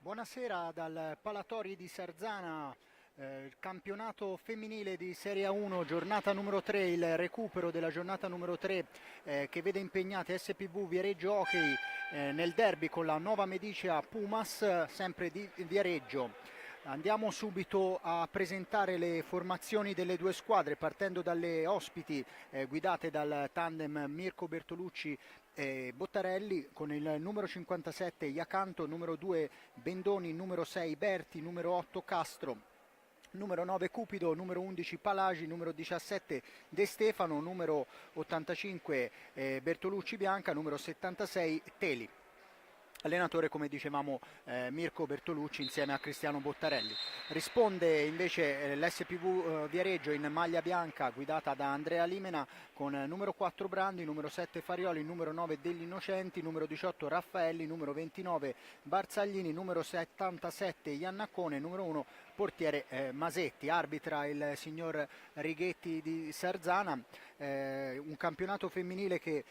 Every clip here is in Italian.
Buonasera dal Palatori di Sarzana, campionato femminile di Serie A1, giornata numero 3, il recupero della giornata numero 3 che vede impegnate SPV Viareggio Hockey nel derby con la Nova Medicea Pumas, sempre di Viareggio. Andiamo subito a presentare le formazioni delle due squadre partendo dalle ospiti guidate dal tandem Mirko Bertolucci e Bottarelli, con il numero 57 Iacanto, numero 2 Bendoni, numero 6 Berti, numero 8 Castro, numero 9 Cupido, numero 11 Palagi, numero 17 De Stefano, numero 85 Bertolucci Bianca, numero 76 Teli. Allenatore, come dicevamo, Mirko Bertolucci insieme a Cristiano Bottarelli. Risponde invece l'SPV Viareggio in maglia bianca guidata da Andrea Limena, con numero 4 Brandi, numero 7 Farioli, numero 9 Degli Innocenti, numero 18 Raffaelli, numero 29 Barzaglini, numero 77 Iannaccone, numero 1 portiere Masetti. Arbitra il signor Righetti di Sarzana. Un campionato femminile che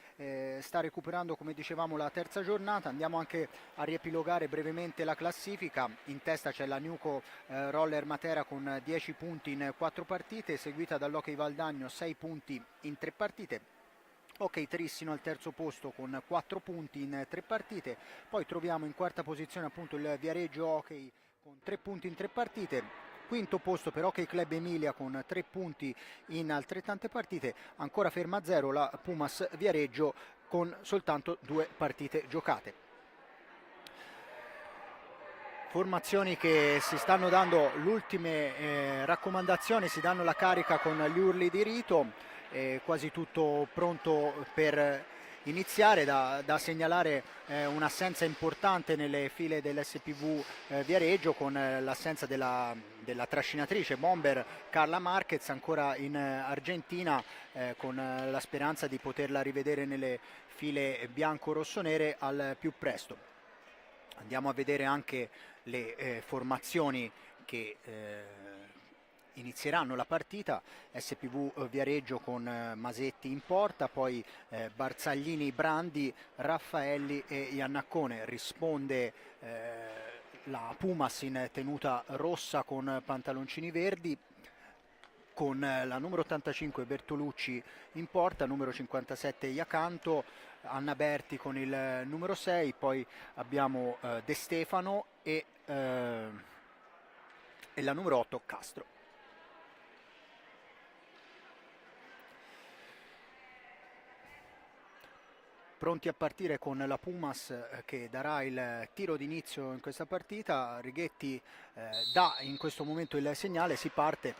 sta recuperando, come dicevamo, la terza giornata. Andiamo anche a riepilogare brevemente la classifica. In testa c'è la Nuco Roller Matera con 10 punti in 4 partite, seguita dall'Hockey Valdagno 6 punti in 3 partite. Ok, Trissino al terzo posto con 4 punti in 3 partite. Poi troviamo in quarta posizione appunto il Viareggio Hockey con 3 punti in 3 partite. Quinto posto per Hockey Club Emilia con 3 punti in altrettante partite. Ancora ferma a zero la Pumas Viareggio con soltanto 2 partite giocate. Formazioni che si stanno dando le ultime raccomandazioni, si danno la carica con gli urli di rito, quasi tutto pronto per iniziare. Da segnalare un'assenza importante nelle file dell'SPV Viareggio, con l'assenza della trascinatrice bomber Carla Marquez, ancora in Argentina, con la speranza di poterla rivedere nelle file bianco-rossonere al più presto. Andiamo a vedere anche le formazioni che inizieranno la partita. SPV Viareggio con Masetti in porta, poi Barzaglini, Brandi, Raffaelli e Iannaccone. Risponde la Pumas in tenuta rossa con pantaloncini verdi, con la numero 85 Bertolucci in porta, numero 57 Iacanto, Anna Berti con il numero 6, poi abbiamo De Stefano e la numero 8 Castro. Pronti a partire con la Pumas che darà il tiro d'inizio in questa partita. Righetti dà in questo momento il segnale, si parte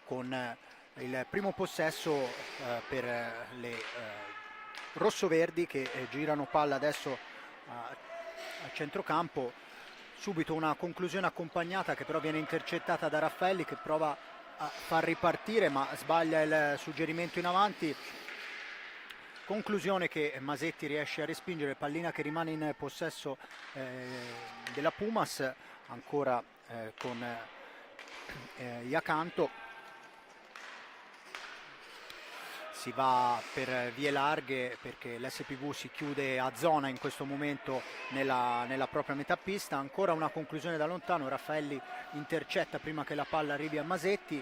con il primo possesso per le rossoverdi che girano palla adesso a centrocampo. Subito una conclusione accompagnata che però viene intercettata da Raffaelli, che prova a far ripartire ma sbaglia il suggerimento in avanti. Conclusione che Masetti riesce a respingere, pallina che rimane in possesso della Pumas, ancora con Iacanto. Si va per vie larghe perché l'SPV si chiude a zona in questo momento nella propria metà pista. Ancora una conclusione da lontano, Raffaelli intercetta prima che la palla arrivi a Masetti.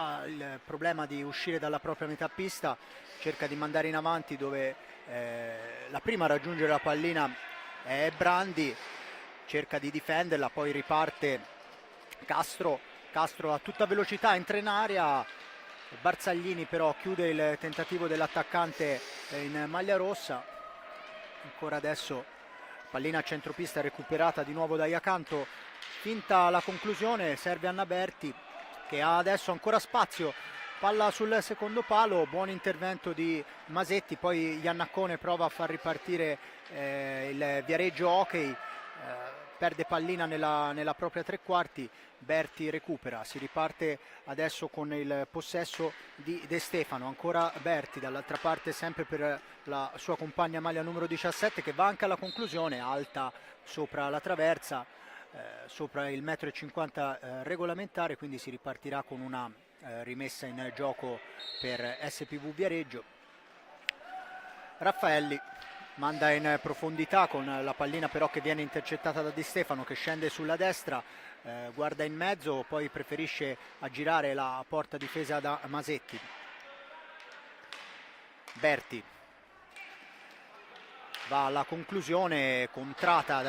Ha il problema di uscire dalla propria metà pista, cerca di mandare in avanti dove la prima a raggiungere la pallina è Brandi, cerca di difenderla, poi riparte Castro a tutta velocità, entra in area. Barzaglini però chiude il tentativo dell'attaccante in maglia rossa. Ancora adesso pallina a centropista recuperata di nuovo da Iacanto, finta la conclusione, serve Anna Berti che ha adesso ancora spazio, palla sul secondo palo, buon intervento di Masetti, poi Iannaccone prova a far ripartire il Viareggio Hockey, perde pallina nella propria tre quarti. Berti recupera, si riparte adesso con il possesso di De Stefano, ancora Berti, dall'altra parte sempre per la sua compagna maglia numero 17 che va anche alla conclusione, alta sopra la traversa, sopra il 1,50 m regolamentare, quindi si ripartirà con una rimessa in gioco per SPV Viareggio. Raffaelli manda in profondità con la pallina però che viene intercettata da Di Stefano, che scende sulla destra, guarda in mezzo, poi preferisce aggirare la porta difesa da Masetti. Berti va alla conclusione, contrata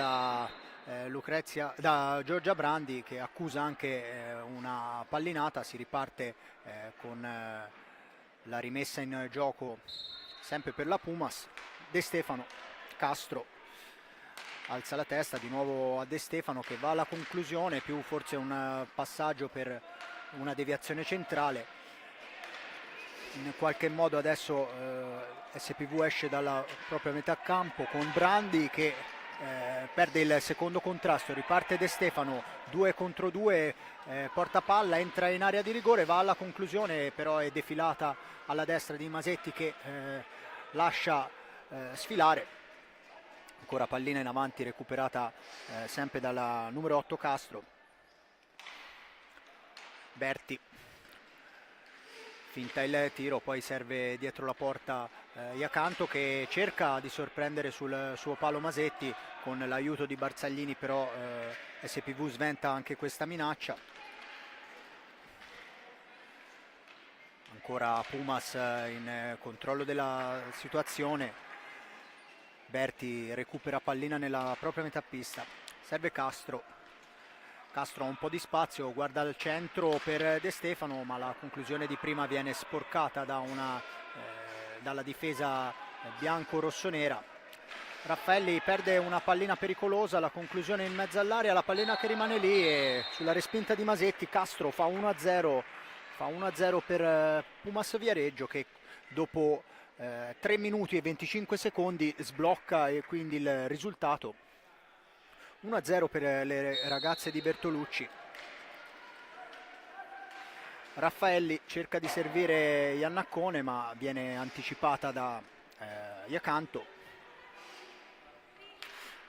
da Giorgia Brandi, che accusa anche una pallinata. Si riparte con la rimessa in gioco sempre per la Pumas. De Stefano, Castro alza la testa di nuovo a De Stefano, che va alla conclusione, più forse un passaggio per una deviazione centrale. In qualche modo adesso SPV esce dalla propria metà campo con Brandi che perde il secondo contrasto, riparte De Stefano 2 contro 2, porta palla, entra in area di rigore, va alla conclusione, però è defilata alla destra di Masetti, che lascia sfilare. Ancora pallina in avanti recuperata sempre dalla numero 8 Castro. Berti finta il tiro, poi serve dietro la porta Iacanto, che cerca di sorprendere sul suo palo Masetti con l'aiuto di Barzaglini, però SPV sventa anche questa minaccia. Ancora Pumas in controllo della situazione. Berti recupera pallina nella propria metà pista, serve Castro. Castro ha un po' di spazio, guarda al centro per De Stefano, ma la conclusione di prima viene sporcata dalla difesa bianco-rossonera. Raffaelli perde una pallina pericolosa, la conclusione in mezzo all'area, la pallina che rimane lì, e sulla respinta di Masetti Castro fa 1-0, per Pumas Viareggio, che dopo 3 minuti e 25 secondi sblocca, e quindi il risultato 1-0 per le ragazze di Bertolucci. Raffaelli cerca di servire Iannaccone, ma viene anticipata da Iacanto.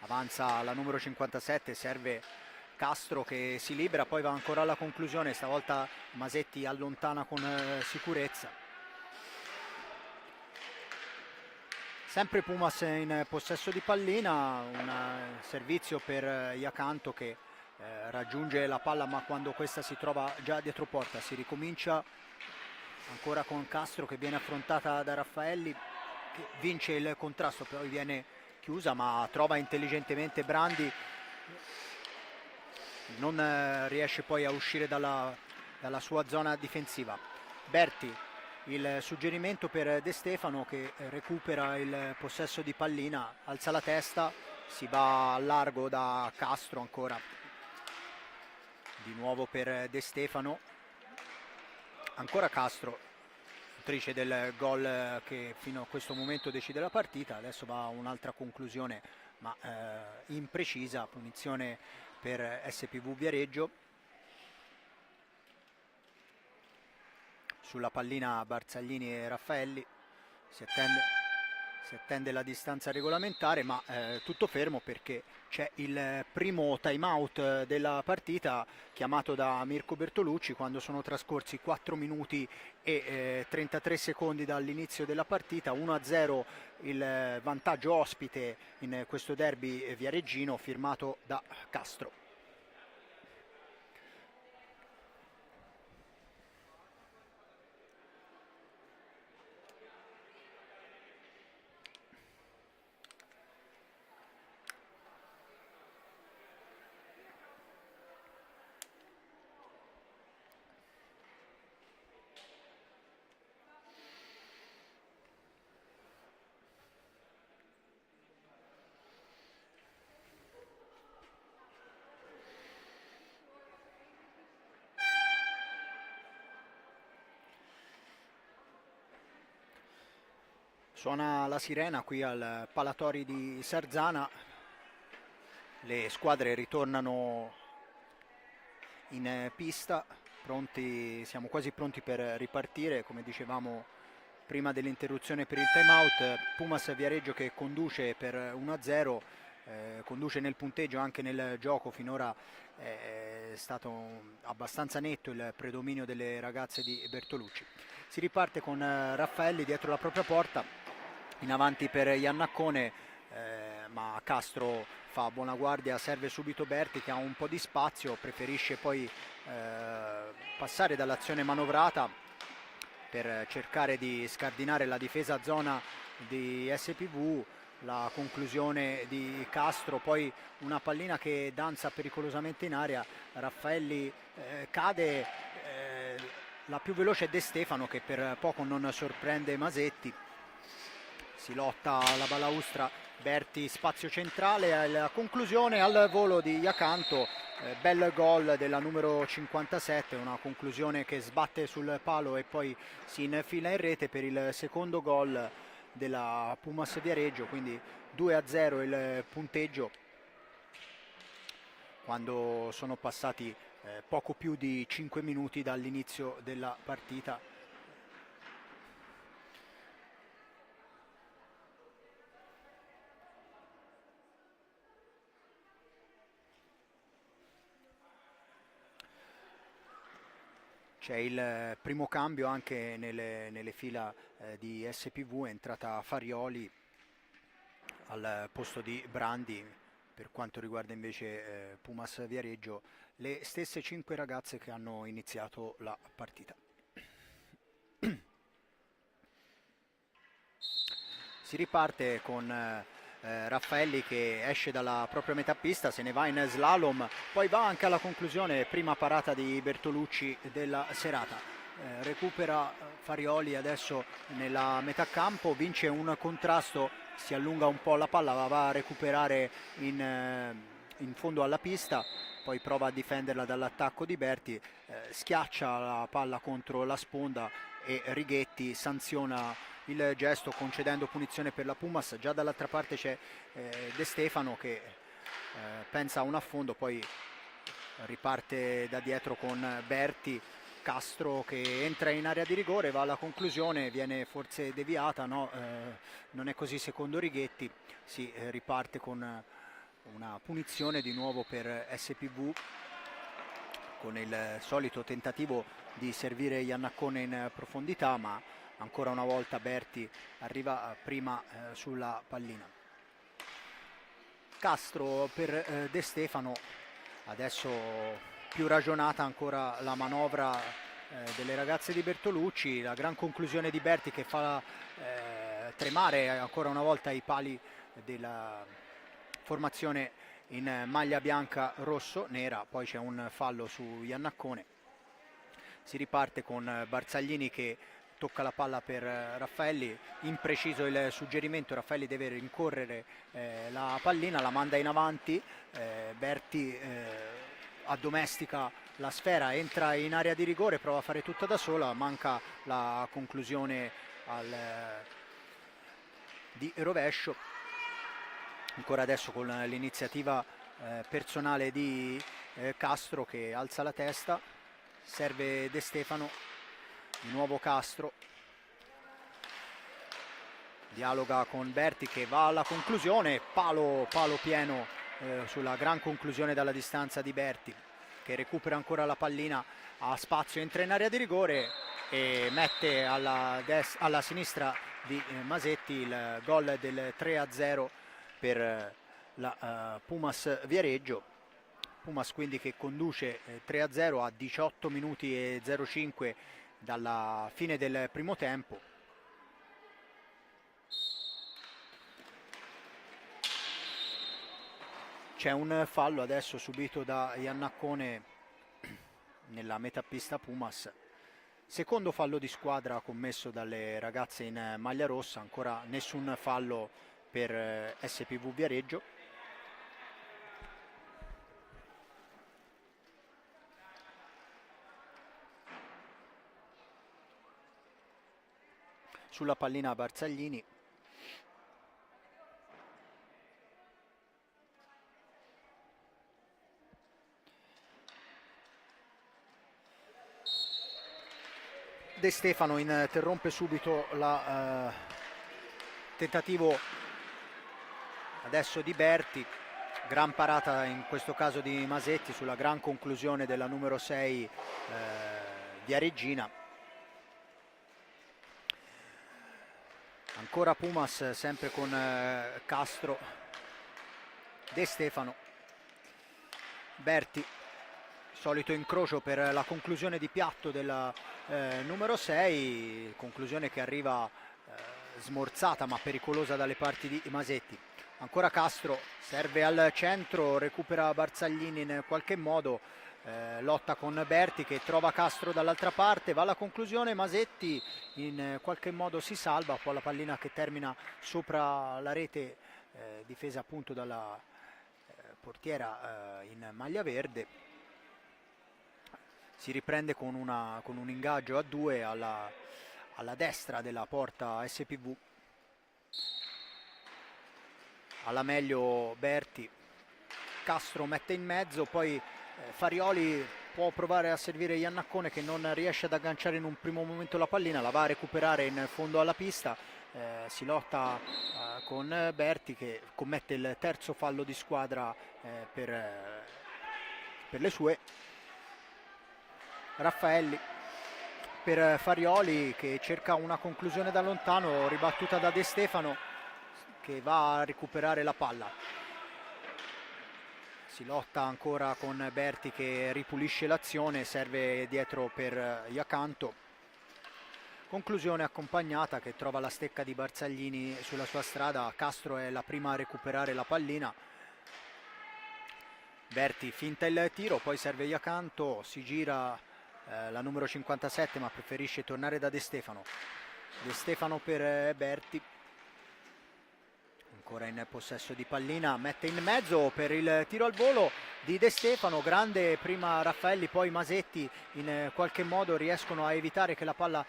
Avanza la numero 57, serve Castro che si libera, poi va ancora alla conclusione, stavolta Masetti allontana con sicurezza. Sempre Pumas in possesso di pallina, un servizio per Iacanto che raggiunge la palla, ma quando questa si trova già dietro porta. Si ricomincia ancora con Castro, che viene affrontata da Raffaelli, che vince il contrasto, poi viene chiusa, ma trova intelligentemente Brandi, non riesce poi a uscire dalla sua zona difensiva. Berti, il suggerimento per De Stefano, che recupera il possesso di pallina, alza la testa, si va a largo da Castro ancora. Di nuovo per De Stefano, ancora Castro, autrice del gol che fino a questo momento decide la partita. Adesso va a un'altra conclusione, ma imprecisa, punizione per SPV Viareggio. Sulla pallina Barzaglini e Raffaelli, si attende la distanza regolamentare, ma tutto fermo perché c'è il primo time out della partita chiamato da Mirko Bertolucci, quando sono trascorsi 4 minuti e 33 secondi dall'inizio della partita. 1-0 il vantaggio ospite in questo derby viareggino, firmato da Castro. Suona la sirena qui al Palatori di Sarzana, le squadre ritornano in pista, siamo quasi pronti per ripartire, come dicevamo prima dell'interruzione per il time out. Pumas Viareggio che conduce per 1-0, conduce nel punteggio, anche nel gioco. Finora è stato abbastanza netto il predominio delle ragazze di Bertolucci. Si riparte con Raffaelli dietro la propria porta, in avanti per Iannaccone, ma Castro fa buona guardia, serve subito Berti che ha un po' di spazio, preferisce poi passare dall'azione manovrata per cercare di scardinare la difesa a zona di SPV. La conclusione di Castro, poi una pallina che danza pericolosamente in aria, Raffaelli cade, la più veloce è De Stefano che per poco non sorprende Masetti, si lotta alla balaustra, Berti spazio centrale, la conclusione al volo di Iacanto, bel gol della numero 57, una conclusione che sbatte sul palo e poi si infila in rete per il secondo gol della Pumas Viareggio, quindi 2-0 il punteggio quando sono passati poco più di 5 minuti dall'inizio della partita. C'è il primo cambio anche nelle fila di SPV, è entrata Farioli al posto di Brandi. Per quanto riguarda invece Pumas Viareggio, le stesse 5 ragazze che hanno iniziato la partita. Si riparte con Raffaelli che esce dalla propria metà pista, se ne va in slalom, poi va anche alla conclusione, prima parata di Bertolucci della serata. Recupera Farioli adesso nella metà campo, vince un contrasto, si allunga un po' la palla, va a recuperare in fondo alla pista, poi prova a difenderla dall'attacco di Berti, schiaccia la palla contro la sponda e Righetti sanziona il gesto concedendo punizione per la Pumas. Già dall'altra parte c'è De Stefano che pensa a un affondo, poi riparte da dietro con Berti. Castro che entra in area di rigore, va alla conclusione, viene forse deviata, no? Non è così secondo Righetti, si riparte con una punizione di nuovo per SPV con il solito tentativo di servire Iannaccone in profondità, ma ancora una volta Berti arriva prima sulla pallina. Castro per De Stefano, adesso più ragionata ancora la manovra delle ragazze di Bertolucci, la gran conclusione di Berti che fa tremare ancora una volta i pali della formazione in maglia bianca rosso nera, poi c'è un fallo su Iannaccone. Si riparte con Barzaglini che tocca la palla per Raffaelli, impreciso il suggerimento, Raffaelli deve rincorrere la pallina, la manda in avanti, Berti addomestica la sfera, entra in area di rigore, prova a fare tutto da sola, manca la conclusione di rovescio. Ancora adesso con l'iniziativa personale di Castro che alza la testa, serve De Stefano, di nuovo Castro, dialoga con Berti che va alla conclusione, palo pieno sulla gran conclusione dalla distanza di Berti che recupera ancora la pallina, ha spazio, entra in area di rigore e mette alla sinistra di Masetti il gol del 3-0 per la Pumas Viareggio. Pumas quindi che conduce 3-0 a 18 minuti e 05 dalla fine del primo tempo. C'è un fallo adesso subito da Iannaccone nella metapista Pumas, secondo fallo di squadra commesso dalle ragazze in maglia rossa, ancora nessun fallo per SPV Viareggio. Sulla pallina Barzaglini, De Stefano interrompe subito il tentativo adesso di Berti, gran parata in questo caso di Masetti sulla gran conclusione della numero 6 Viareggina. ancora Pumas, sempre con Castro, De Stefano, Berti, solito incrocio per la conclusione di piatto della numero 6, conclusione che arriva smorzata ma pericolosa dalle parti di Masetti. Ancora Castro, serve al centro, recupera Barzaglini in qualche modo, lotta con Berti che trova Castro dall'altra parte, va alla conclusione, Masetti in qualche modo si salva, poi la pallina che termina sopra la rete, difesa appunto dalla portiera in maglia verde. Si riprende con un ingaggio a 2 alla destra della porta SPV. Alla meglio Berti, Castro mette in mezzo, poi Farioli può provare a servire Iannaccone che non riesce ad agganciare in un primo momento la pallina, la va a recuperare in fondo alla pista, si lotta con Berti che commette il terzo fallo di squadra per le sue. Raffaelli per Farioli che cerca una conclusione da lontano, ribattuta da De Stefano che va a recuperare la palla. Si lotta ancora con Berti che ripulisce l'azione, serve dietro per Iacanto. Conclusione accompagnata che trova la stecca di Barzaglini sulla sua strada, Castro è la prima a recuperare la pallina. Berti finta il tiro, poi serve Iacanto, si gira la numero 57 ma preferisce tornare da De Stefano. De Stefano per Berti. Ancora in possesso di pallina, mette in mezzo per il tiro al volo di De Stefano, grande prima Raffaelli, poi Masetti in qualche modo riescono a evitare che la palla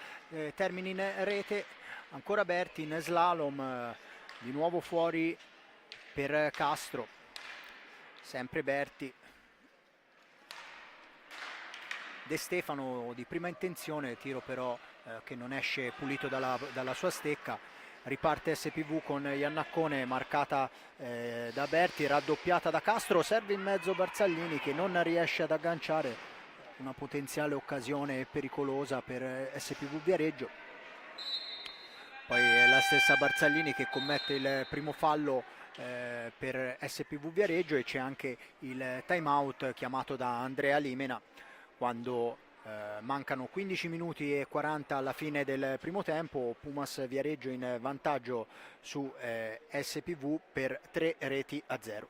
termini in rete. Ancora Berti in slalom, di nuovo fuori per Castro, sempre Berti. De Stefano di prima intenzione, tiro però che non esce pulito dalla sua stecca. Riparte SPV con Iannaccone, marcata da Berti, raddoppiata da Castro, serve in mezzo Barzaglini che non riesce ad agganciare, una potenziale occasione pericolosa per SPV Viareggio. Poi è la stessa Barzaglini che commette il primo fallo per SPV Viareggio e c'è anche il time out chiamato da Andrea Limena quando mancano 15 minuti e 40 alla fine del primo tempo. Pumas Viareggio in vantaggio su SPV per 3-0.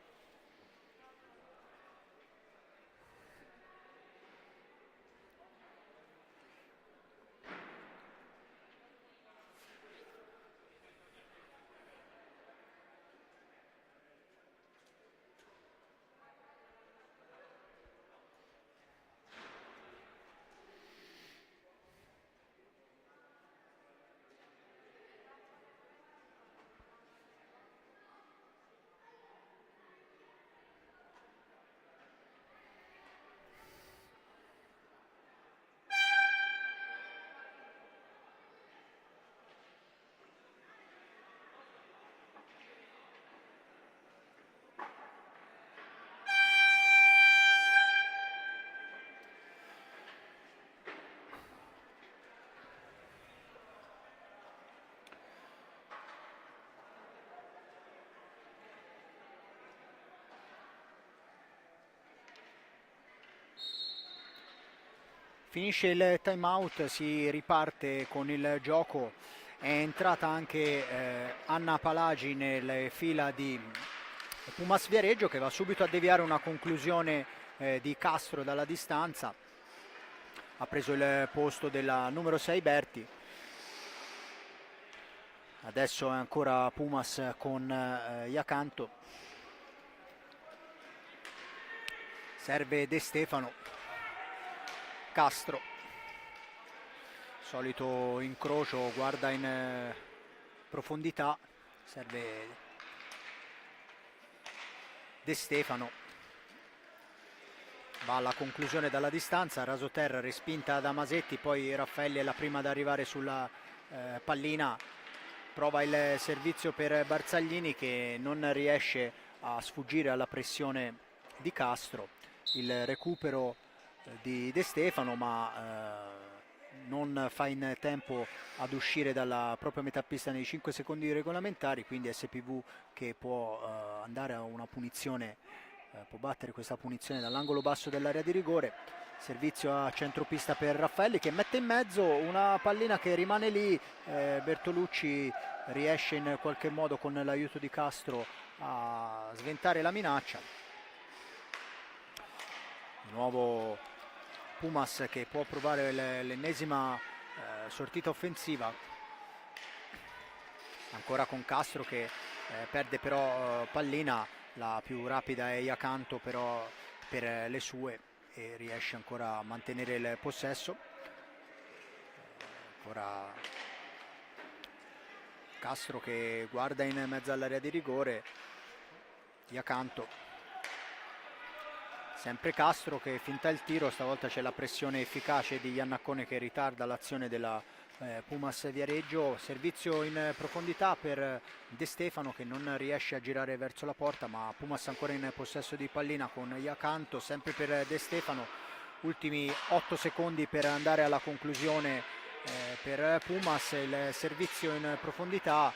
Finisce il time out, si riparte con il gioco, è entrata anche Anna Palagi nelle fila di Pumas Viareggio che va subito a deviare una conclusione di Castro dalla distanza, ha preso il posto della numero 6 Berti. Adesso è ancora Pumas con Iacanto, serve De Stefano. Castro, solito incrocio, guarda in profondità, serve De Stefano, va alla conclusione dalla distanza, rasoterra respinta da Masetti, poi Raffaelli è la prima ad arrivare sulla pallina, prova il servizio per Barzaglini che non riesce a sfuggire alla pressione di Castro, il recupero di De Stefano ma non fa in tempo ad uscire dalla propria metà pista nei 5 secondi regolamentari, quindi SPV che può andare a una punizione, può battere questa punizione dall'angolo basso dell'area di rigore. Servizio a centropista per Raffaelli che mette in mezzo una pallina che rimane lì. Bertolucci riesce in qualche modo con l'aiuto di Castro a sventare la minaccia. Di nuovo Pumas che può provare l'ennesima sortita offensiva, ancora con Castro che perde però pallina, la più rapida è Iacanto però per le sue e riesce ancora a mantenere il possesso. Ancora Castro che guarda in mezzo all'area di rigore, Iacanto, sempre Castro che finta il tiro, stavolta c'è la pressione efficace di Iannaccone che ritarda l'azione della Pumas Viareggio. Servizio in profondità per De Stefano che non riesce a girare verso la porta, ma Pumas ancora in possesso di pallina con Iacanto, sempre per De Stefano. Ultimi 8 secondi per andare alla conclusione per Pumas. Il servizio in profondità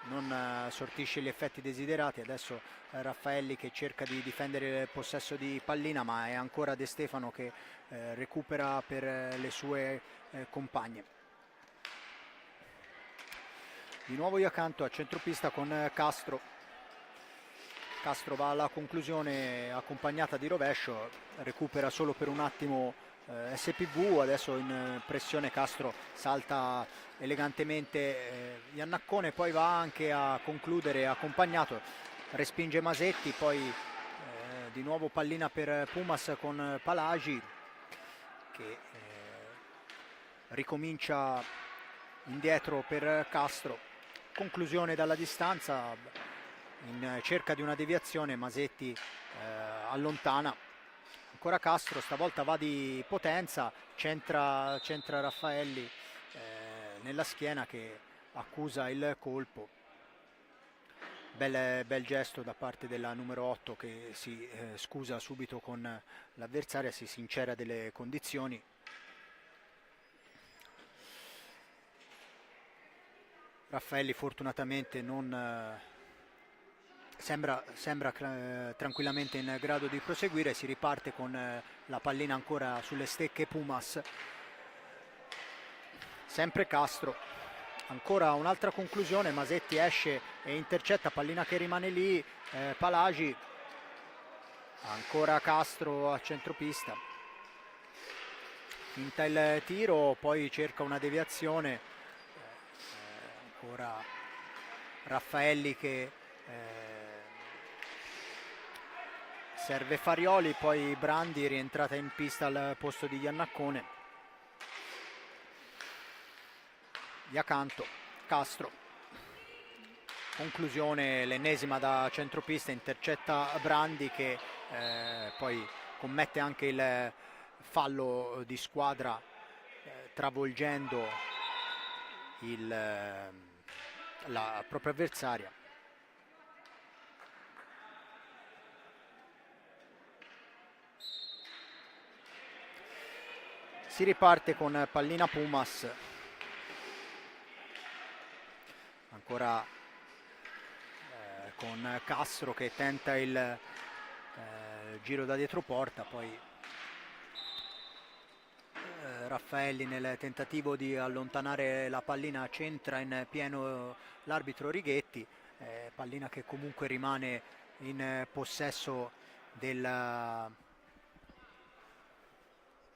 non sortisce gli effetti desiderati. Adesso Raffaelli che cerca di difendere il possesso di pallina, ma è ancora De Stefano che recupera per le sue compagne. Di nuovo Iacanto a centropista con Castro. Castro va alla conclusione accompagnata di rovescio, recupera solo per un attimo SPV. Adesso in pressione Castro salta elegantemente Iannaccone, poi va anche a concludere accompagnato, respinge Masetti, poi di nuovo pallina per Pumas con Palagi che ricomincia indietro per Castro. Conclusione dalla distanza in cerca di una deviazione, Masetti allontana. Ancora Castro, stavolta va di potenza, centra Raffaelli nella schiena che accusa il colpo. Bel gesto da parte della numero 8 che si scusa subito con l'avversaria, si sincera delle condizioni. Raffaelli fortunatamente non sembra tranquillamente in grado di proseguire. Si riparte con la pallina ancora sulle stecche Pumas, sempre Castro, ancora un'altra conclusione, Masetti esce e intercetta, pallina che rimane lì, Palagi, ancora Castro a centropista, finta il tiro, poi cerca una deviazione, ancora Raffaelli che serve Farioli, poi Brandi rientrata in pista al posto di Iannaccone. Iacanto, Castro, conclusione l'ennesima da centropista, intercetta Brandi che poi commette anche il fallo di squadra travolgendo la propria avversaria. Si riparte con pallina Pumas, ancora con Castro che tenta il giro da dietro porta, poi Raffaelli nel tentativo di allontanare la pallina centra in pieno l'arbitro Righetti, pallina che comunque rimane in possesso del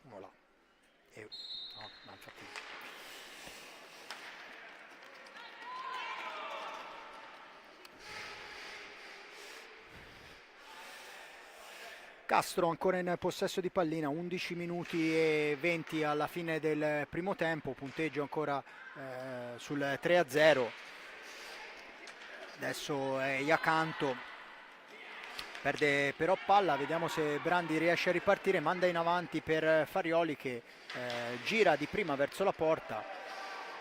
voilà. No, infatti. Castro ancora in possesso di pallina, 11 minuti e 20 alla fine del primo tempo, punteggio ancora sul 3-0. Adesso è Iacanto, perde però palla, vediamo se Brandi riesce a ripartire, manda in avanti per Farioli che gira di prima verso la porta,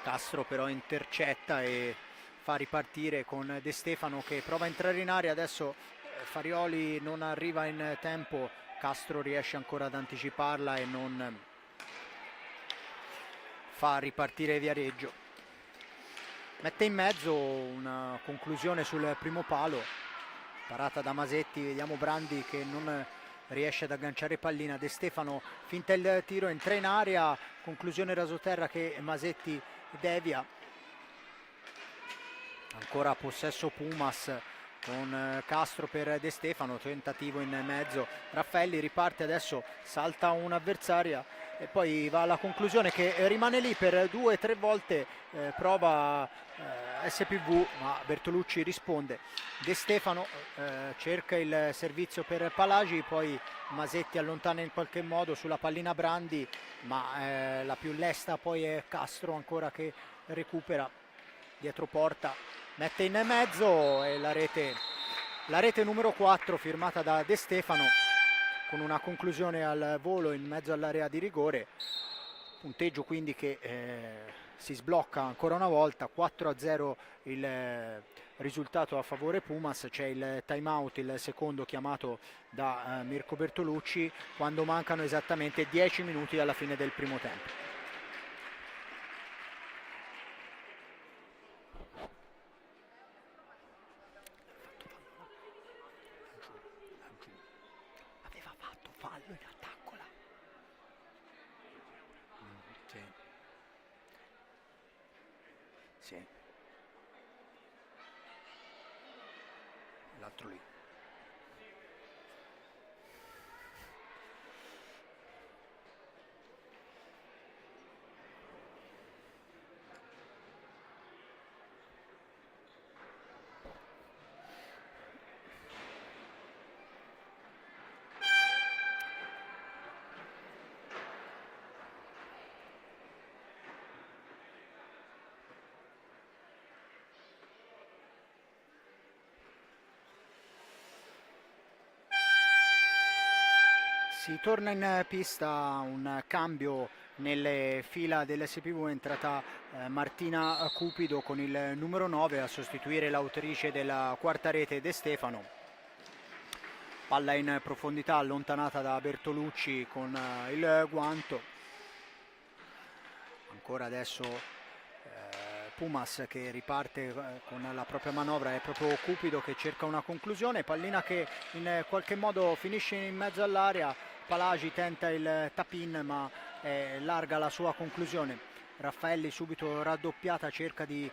Castro però intercetta e fa ripartire con De Stefano che prova a entrare in area. Adesso Farioli non arriva in tempo, Castro riesce ancora ad anticiparla e non fa ripartire Viareggio. Mette in mezzo una conclusione sul primo palo, parata da Masetti, vediamo Brandi che non riesce ad agganciare pallina, De Stefano finta il tiro, entra in area, conclusione rasoterra che Masetti devia. Ancora possesso Pumas con Castro per De Stefano, tentativo in mezzo, Raffaelli riparte, adesso salta un'avversaria e poi va alla conclusione che rimane lì per 2 o 3 volte, prova SPV ma Bertolucci risponde. De Stefano cerca il servizio per Palagi, poi Masetti allontana in qualche modo sulla pallina Brandi, ma la più lesta poi è Castro ancora che recupera dietro porta, mette in mezzo e la rete numero 4 firmata da De Stefano con una conclusione al volo in mezzo all'area di rigore, punteggio quindi che si sblocca ancora una volta, 4-0 il risultato a favore Pumas. C'è il time out, il secondo chiamato da Mirko Bertolucci quando mancano esattamente 10 minuti alla fine del primo tempo. Aveva fatto fallo in attacco là. Sì. Sì. L'altro lì. Si torna in pista, un cambio nelle fila dell'SPV, è entrata Martina Cupido con il numero 9 a sostituire l'autrice della quarta rete De Stefano. Palla in profondità allontanata da Bertolucci con il guanto. Ancora adesso Pumas che riparte con la propria manovra, è proprio Cupido che cerca una conclusione, pallina che in qualche modo finisce in mezzo all'area, Palagi tenta il tap-in ma è larga la sua conclusione. Raffaelli subito raddoppiata, cerca di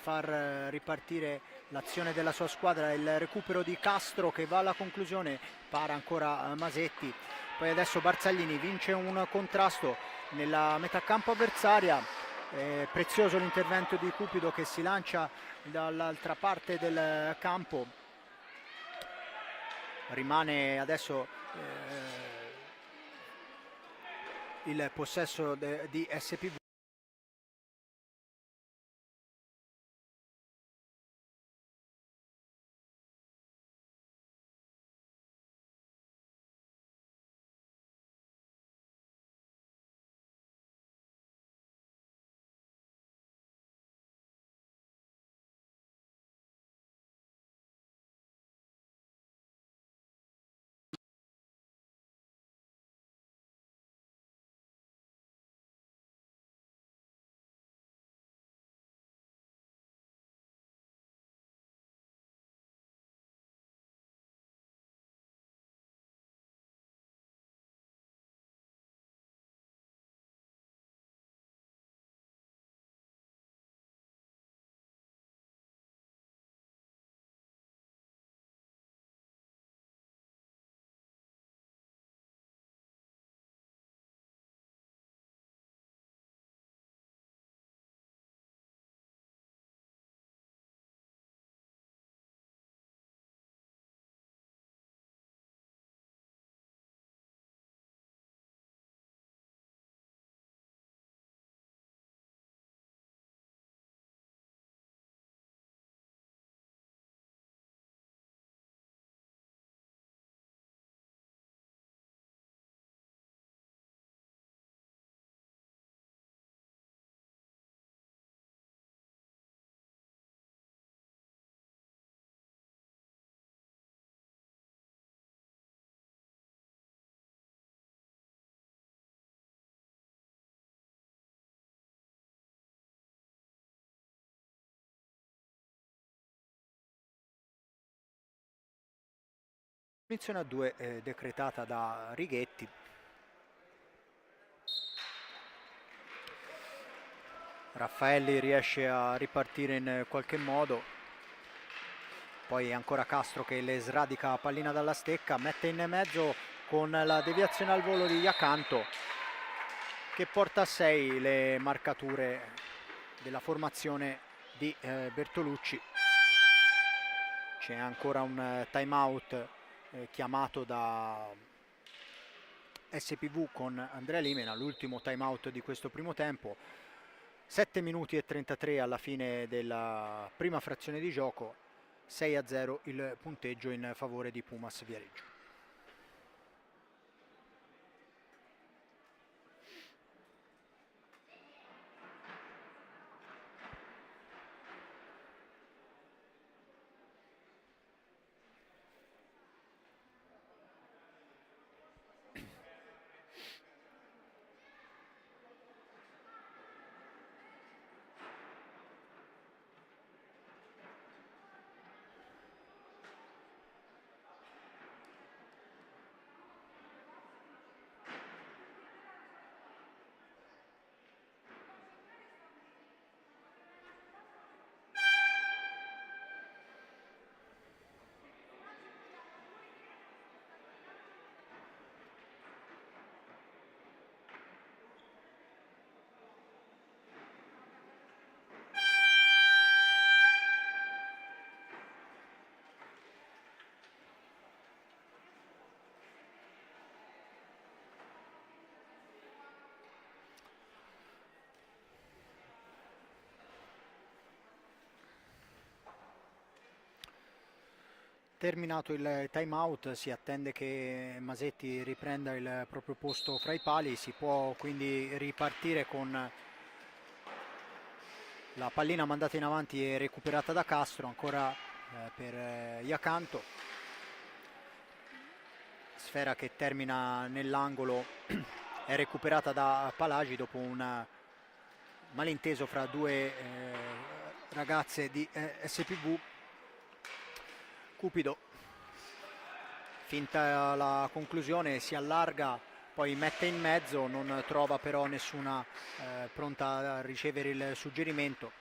far ripartire l'azione della sua squadra, il recupero di Castro che va alla conclusione, para ancora Masetti, poi adesso Barzaglini vince un contrasto nella metà campo avversaria. Prezioso l'intervento di Cupido che si lancia dall'altra parte del campo, rimane adesso il possesso di SPV. Punizione a 2 decretata da Righetti. Raffaelli riesce a ripartire in qualche modo, poi ancora Castro che le sradica pallina dalla stecca, mette in mezzo con la deviazione al volo di Iacanto che porta a 6 le marcature della formazione di Bertolucci. C'è ancora un time out chiamato da SPV con Andrea Limena, l'ultimo time out di questo primo tempo. 7 minuti e 33 alla fine della prima frazione di gioco, 6-0 il punteggio in favore di Pumas Viareggio. Terminato il time out si attende che Masetti riprenda il proprio posto fra i pali, si può quindi ripartire con la pallina mandata in avanti e recuperata da Castro, ancora per Iacanto, sfera che termina nell'angolo, è recuperata da Palagi dopo un malinteso fra 2 ragazze di SPV. Cupido finta la conclusione, si allarga, poi mette in mezzo, non trova però nessuna pronta a ricevere il suggerimento.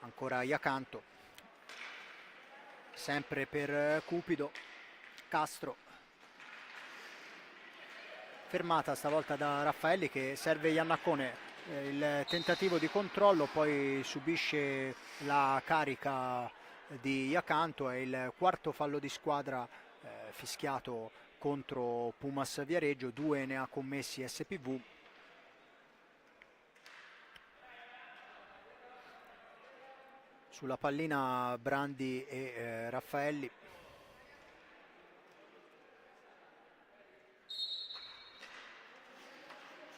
Ancora Iacanto, sempre per Cupido. Castro, fermata stavolta da Raffaelli che serve Iannaccone, il tentativo di controllo, poi subisce la carica di Iacanto. È il quarto fallo di squadra fischiato contro Pumas Viareggio, 2 ne ha commessi SPV. Sulla pallina Brandi e Raffaelli.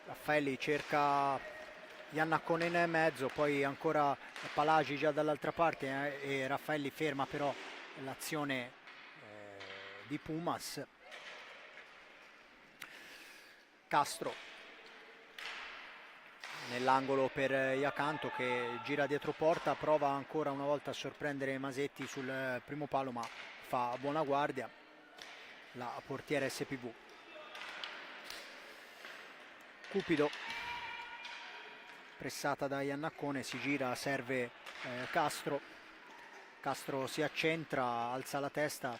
Raffaelli cerca Iannaccone in mezzo, poi ancora Palagi già dall'altra parte e Raffaelli ferma però l'azione di Pumas. Castro nell'angolo per Iacanto che gira dietro porta, prova ancora una volta a sorprendere Masetti sul primo palo ma fa buona guardia la portiera SPV. Cupido, pressata da Iannaccone, si gira, serve Castro. Castro si accentra, alza la testa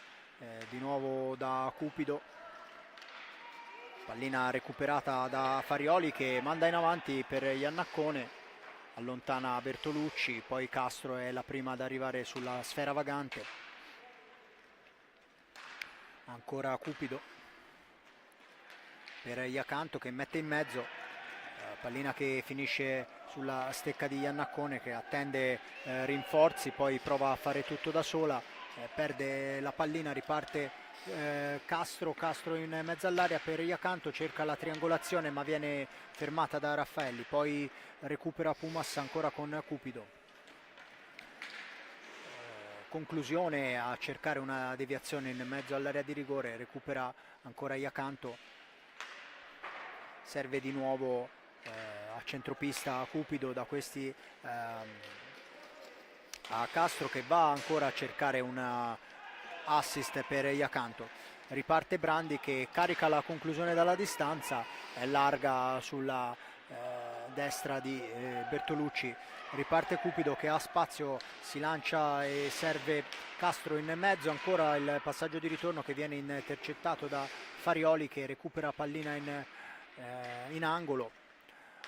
di nuovo da Cupido. Pallina recuperata da Farioli che manda in avanti per Iannaccone, allontana Bertolucci, poi Castro è la prima ad arrivare sulla sfera vagante. Ancora Cupido per Iacanto che mette in mezzo, pallina che finisce sulla stecca di Iannaccone che attende rinforzi, poi prova a fare tutto da sola, perde la pallina, riparte Castro in mezzo all'area per Iacanto, cerca la triangolazione ma viene fermata da Raffaelli, poi recupera Pumas ancora con Cupido. Conclusione a cercare una deviazione in mezzo all'area di rigore, recupera ancora Iacanto, serve di nuovo a centropista Cupido, da questi a Castro che va ancora a cercare una assist per Iacanto. riparte Brandi che carica la conclusione dalla distanza, è larga sulla destra di Bertolucci, riparte Cupido che ha spazio, si lancia e serve Castro in mezzo, ancora il passaggio di ritorno che viene intercettato da Farioli che recupera pallina in angolo,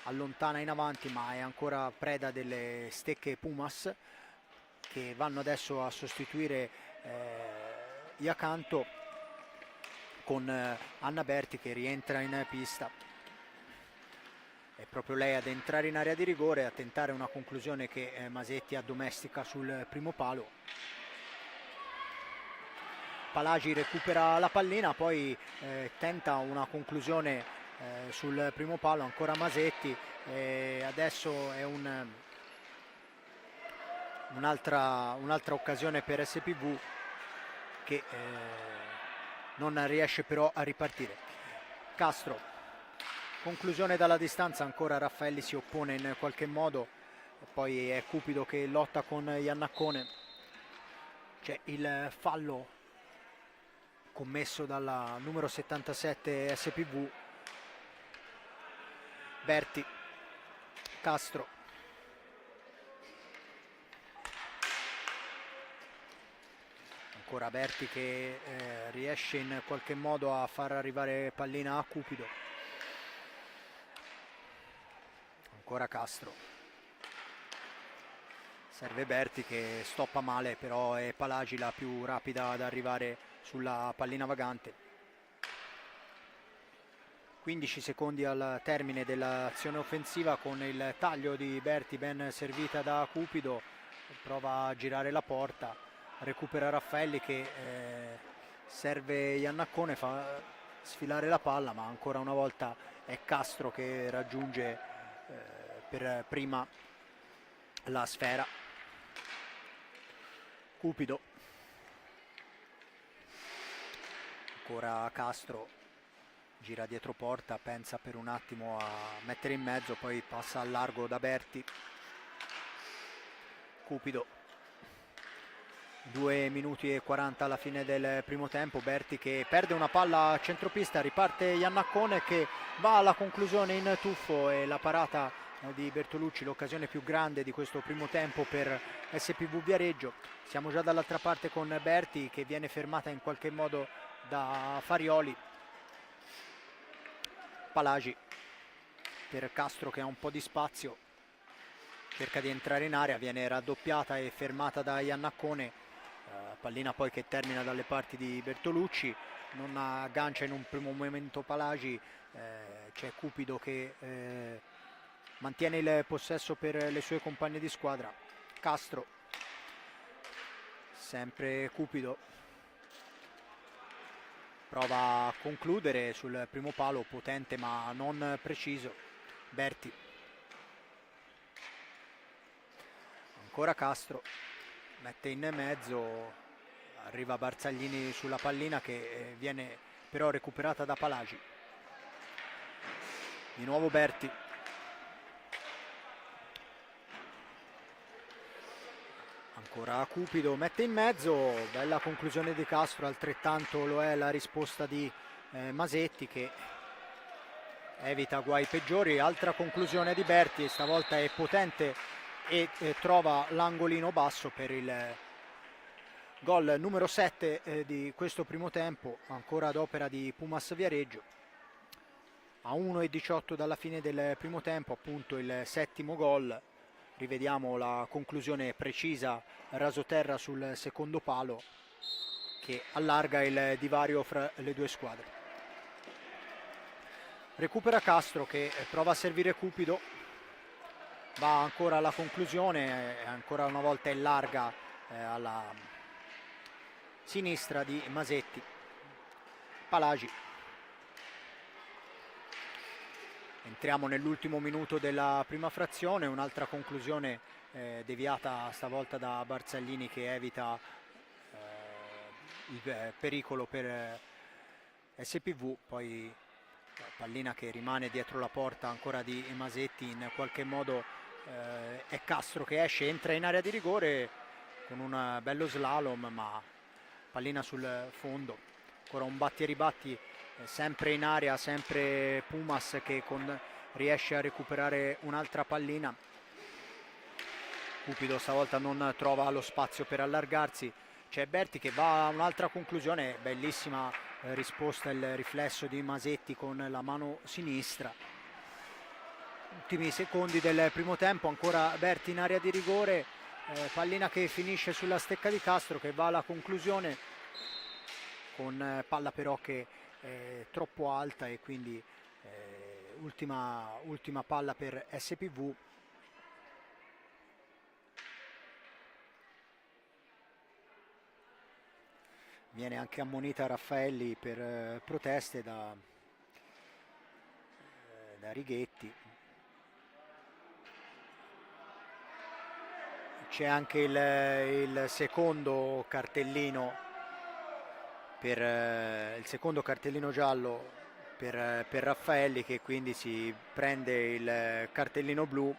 allontana in avanti ma è ancora preda delle stecche Pumas che vanno adesso a sostituire Iacanto con Anna Berti che rientra in pista. È proprio lei ad entrare in area di rigore e a tentare una conclusione che Masetti addomestica sul primo palo. Palagi recupera la pallina, poi tenta una conclusione sul primo palo, ancora Masetti, adesso è un'altra occasione per SPV che non riesce però a ripartire. Castro, conclusione dalla distanza, ancora Raffaelli si oppone in qualche modo, poi è Cupido che lotta con Iannaccone, c'è il fallo commesso dalla numero 77 SPV. Berti, Castro, ancora Berti che riesce in qualche modo a far arrivare pallina a Cupido, ancora Castro, serve Berti che stoppa male, però è Palagi la più rapida ad arrivare sulla pallina vagante. 15 secondi al termine dell'azione offensiva con il taglio di Berti ben servita da Cupido, prova a girare la porta, recupera Raffaelli che serve Iannaccone, fa sfilare la palla ma ancora una volta è Castro che raggiunge per prima la sfera. Cupido, ancora Castro, gira dietro porta, pensa per un attimo a mettere in mezzo, poi passa al largo da Berti. Cupido, 2 minuti e 40 alla fine del primo tempo, Berti che perde una palla a centropista, riparte Iannaccone che va alla conclusione in tuffo e la parata di Bertolucci, l'occasione più grande di questo primo tempo per SPV Viareggio. Siamo già dall'altra parte con Berti che viene fermata in qualche modo da Farioli. Palagi per Castro che ha un po' di spazio, cerca di entrare in area, viene raddoppiata e fermata da Iannaccone, pallina poi che termina dalle parti di Bertolucci, non aggancia in un primo momento Palagi, c'è Cupido che mantiene il possesso per le sue compagne di squadra. Castro, sempre Cupido, prova a concludere sul primo palo, potente ma non preciso. Berti, ancora Castro, mette in mezzo, arriva Barzaglini sulla pallina che viene però recuperata da Palagi. Di nuovo Berti, ancora Cupido, mette in mezzo, bella conclusione di Castro, altrettanto lo è la risposta di Masetti che evita guai peggiori. Altra conclusione di Berti, stavolta è potente e trova l'angolino basso per il gol numero 7 di questo primo tempo, ancora ad opera di Pumas Viareggio. A 1:18 dalla fine del primo tempo, appunto il settimo gol. Rivediamo la conclusione precisa rasoterra sul secondo palo che allarga il divario fra le due squadre. Recupera Castro che prova a servire Cupido, va ancora alla conclusione, ancora una volta è larga alla sinistra di Masetti. Palagi. Entriamo nell'ultimo minuto della prima frazione, un'altra conclusione deviata stavolta da Barzaglini che evita il pericolo per SPV, poi pallina che rimane dietro la porta ancora di Masetti, in qualche modo è Castro che esce, entra in area di rigore con un bello slalom ma pallina sul fondo. ancora un batti e ribatti, sempre in aria, sempre Pumas che riesce a recuperare un'altra pallina. Cupido stavolta non trova lo spazio per allargarsi, c'è Berti che va a un'altra conclusione, bellissima risposta, il riflesso di Masetti con la mano sinistra. Ultimi secondi del primo tempo, ancora Berti in area di rigore, pallina che finisce sulla stecca di Castro che va alla conclusione con palla però che è troppo alta e quindi ultima palla per SPV. Viene anche ammonita Raffaelli per proteste da Righetti. C'è anche il secondo cartellino il secondo cartellino giallo per Raffaelli, che quindi si prende il cartellino blu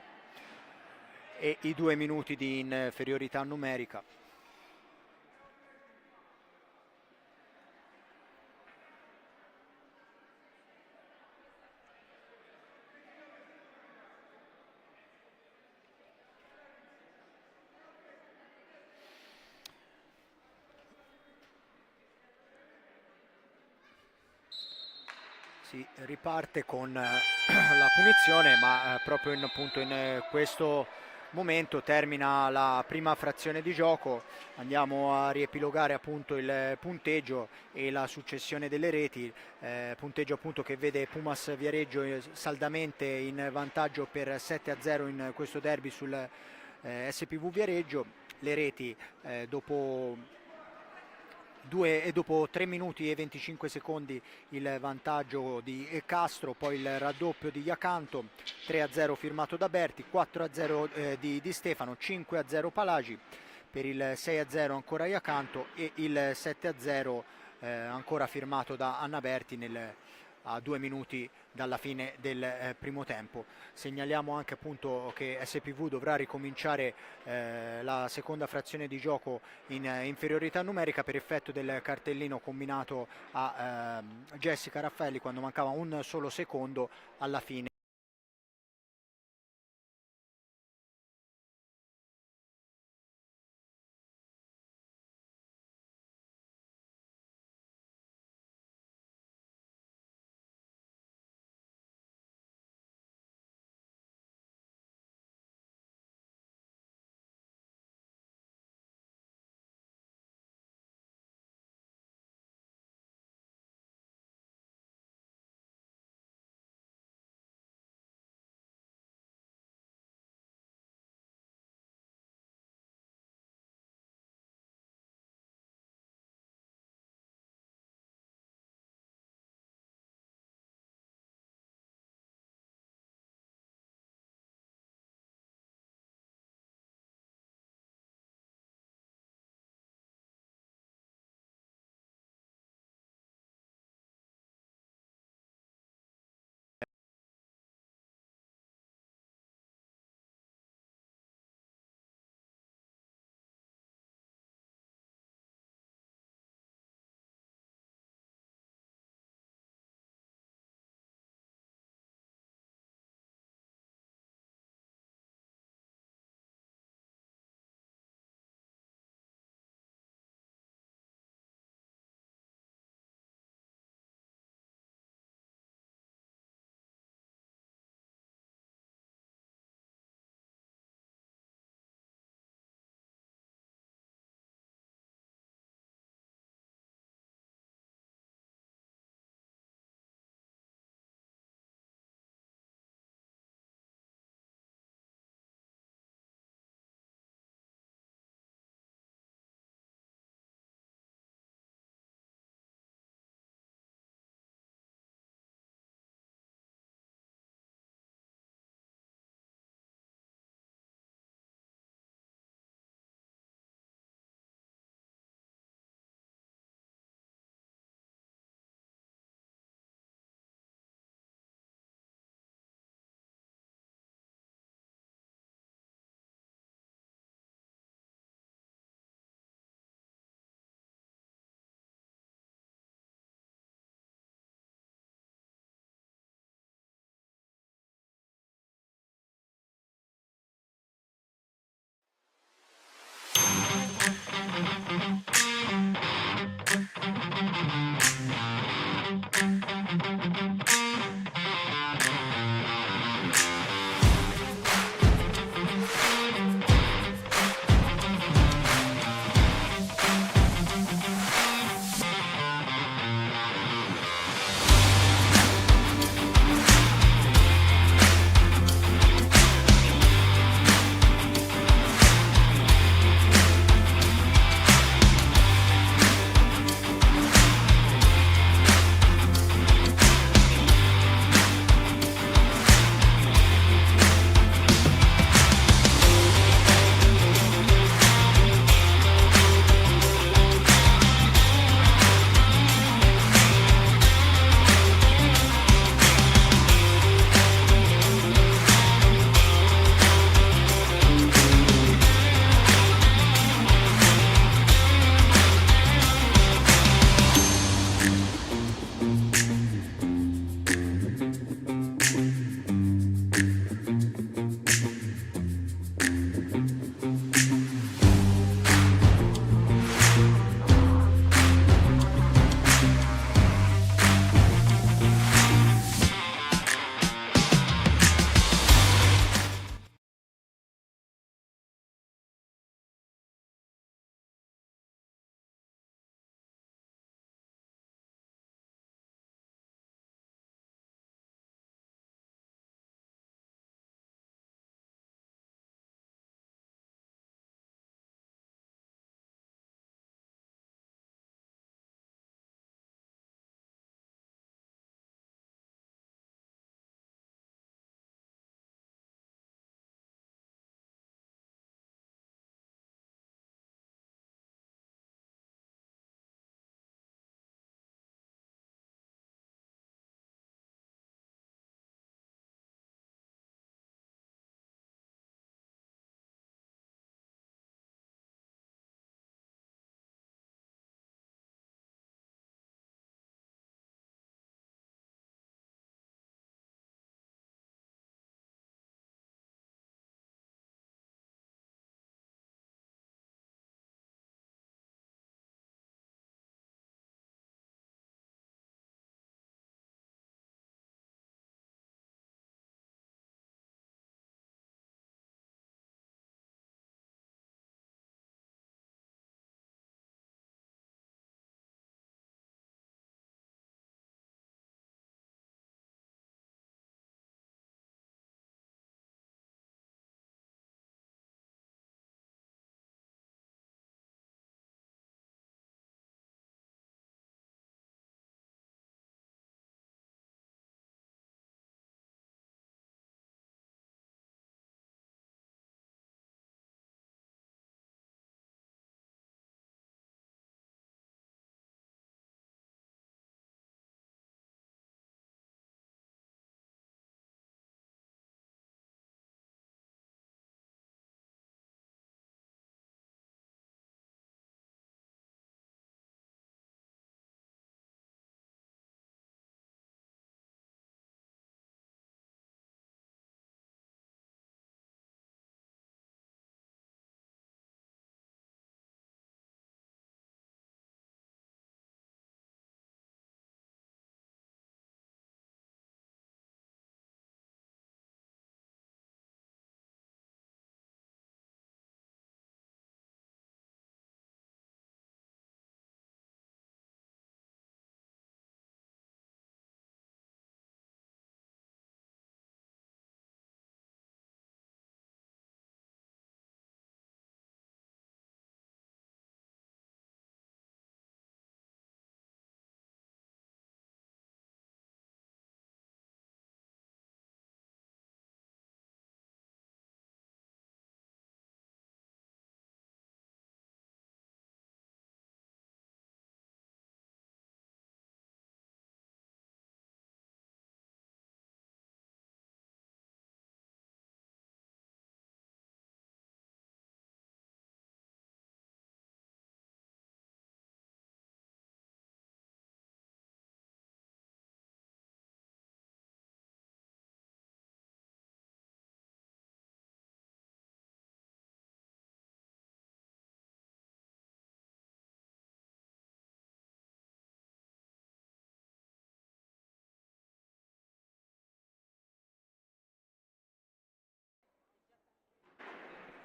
e i 2 minuti di inferiorità numerica. Si riparte con la punizione, ma proprio appunto in questo momento termina la prima frazione di gioco. Andiamo a riepilogare appunto il punteggio e la successione delle reti, punteggio appunto che vede Pumas Viareggio saldamente in vantaggio per 7-0 in questo derby sul SPV Viareggio. Le reti dopo 3 minuti e 25 secondi il vantaggio di Castro, poi il raddoppio di Iacanto, 3-0 firmato da Berti, 4-0 di Stefano, 5-0 Palagi, per il 6-0 ancora Iacanto e il 7-0 ancora firmato da Anna Berti a 2 minuti dalla fine del primo tempo. Segnaliamo anche appunto che SPV dovrà ricominciare la seconda frazione di gioco in inferiorità numerica per effetto del cartellino combinato a Jessica Raffaelli quando mancava un solo secondo alla fine.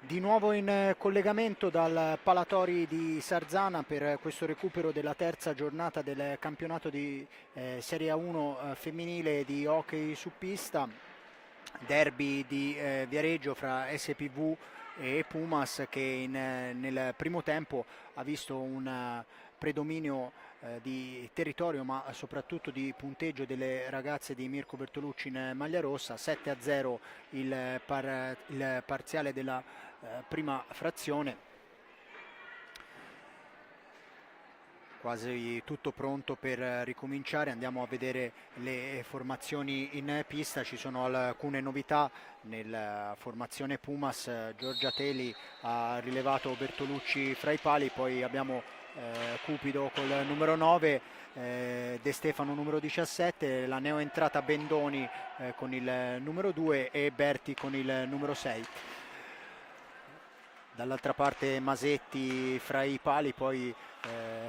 Di nuovo in collegamento dal Palatori di Sarzana per questo recupero della terza giornata del campionato di Serie A1 femminile di hockey su pista, derby di Viareggio fra SPV e Pumas che nel primo tempo ha visto un predominio di territorio ma soprattutto di punteggio delle ragazze di Mirko Bertolucci in maglia rossa. 7-0 il parziale della prima frazione. Quasi tutto pronto per ricominciare, andiamo a vedere le formazioni in pista, ci sono alcune novità nella formazione Pumas. Giorgia Teli ha rilevato Bertolucci fra i pali, poi abbiamo Cupido col numero 9, De Stefano numero 17, la neoentrata Bendoni con il numero 2 e Berti con il numero 6. Dall'altra parte Masetti fra i pali, poi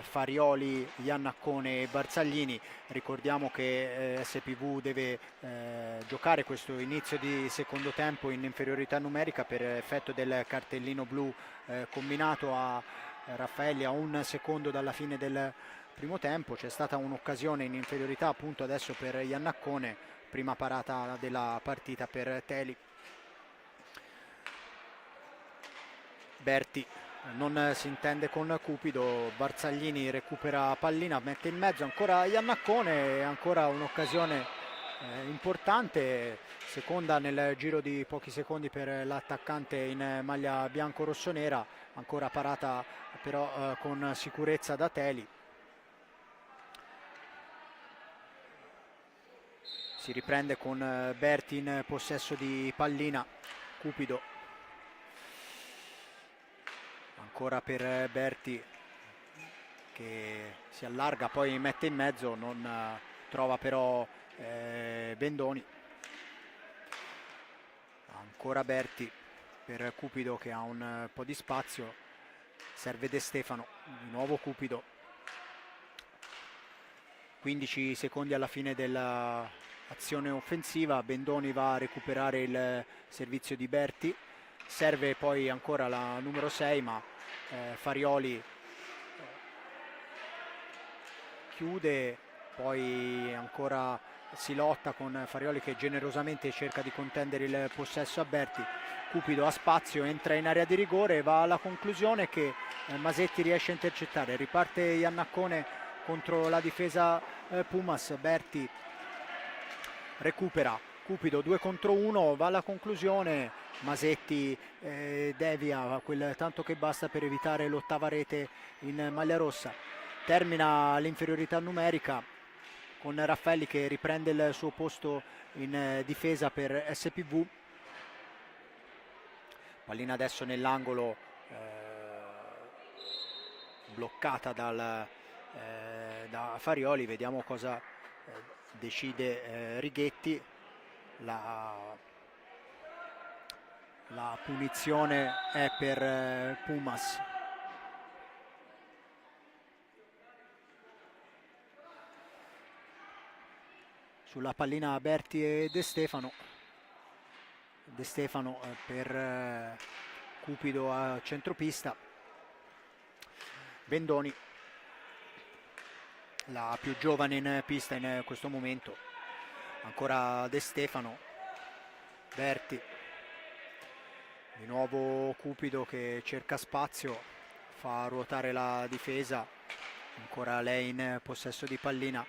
Farioli, Iannaccone e Barzaglini. Ricordiamo che SPV deve giocare questo inizio di secondo tempo in inferiorità numerica per effetto del cartellino blu combinato a Raffaelli a un secondo dalla fine del primo tempo. C'è stata un'occasione in inferiorità appunto adesso per Iannaccone, prima parata della partita per Teli. Berti non si intende con Cupido, Barzaglini recupera pallina, mette in mezzo ancora Iannaccone, ancora un'occasione importante, seconda nel giro di pochi secondi per l'attaccante in maglia bianco-rossonera, ancora parata però con sicurezza da Teli. Si riprende con Berti in possesso di pallina, Cupido ancora per Berti che si allarga, poi mette in mezzo, non trova però Bendoni. Ancora Berti per Cupido che ha un po' di spazio, serve De Stefano, di nuovo Cupido. 15 secondi alla fine dell'azione offensiva, Bendoni va a recuperare il servizio di Berti, serve poi ancora la numero 6 ma Farioli chiude, poi ancora si lotta con Farioli che generosamente cerca di contendere il possesso a Berti. Cupido ha spazio, entra in area di rigore e va alla conclusione che Masetti riesce a intercettare. Riparte Iannaccone contro la difesa Pumas, Berti recupera, Cupido 2 contro 1, va alla conclusione. Masetti devia quel tanto che basta per evitare l'ottava rete in maglia rossa. Termina l'inferiorità numerica con Raffaelli che riprende il suo posto in difesa per SPV. Pallina adesso nell'angolo bloccata da Farioli, vediamo cosa decide Righetti. La punizione è per Pumas. Sulla pallina Berti e De Stefano. De Stefano per Cupido a centropista. Bendoni, la più giovane in pista in questo momento. Ancora De Stefano, Berti. Di nuovo Cupido che cerca spazio, fa ruotare la difesa, ancora lei in possesso di pallina,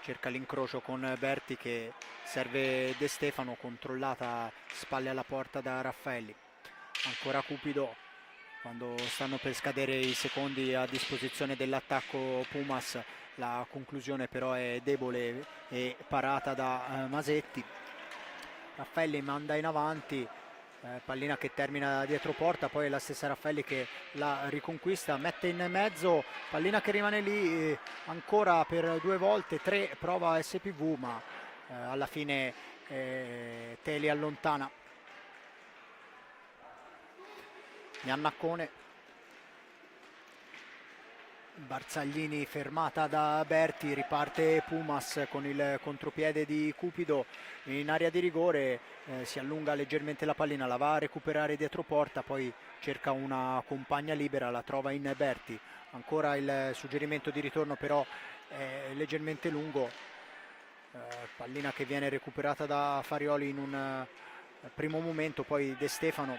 cerca l'incrocio con Berti che serve De Stefano, controllata spalle alla porta da Raffaelli. Ancora Cupido, quando stanno per scadere i secondi a disposizione dell'attacco Pumas, la conclusione però è debole e parata da Masetti. Raffaelli manda in avanti, pallina che termina dietro porta, poi è la stessa Raffaelli che la riconquista, mette in mezzo, pallina che rimane lì ancora per 2 volte, 3 prova SPV ma alla fine Teli allontana. Iannaccone, Barzaglini fermata da Berti, riparte Pumas con il contropiede di Cupido in area di rigore, si allunga leggermente la pallina, la va a recuperare dietro porta, poi cerca una compagna libera, la trova in Berti, ancora il suggerimento di ritorno però è leggermente lungo, pallina che viene recuperata da Farioli in un primo momento, poi De Stefano,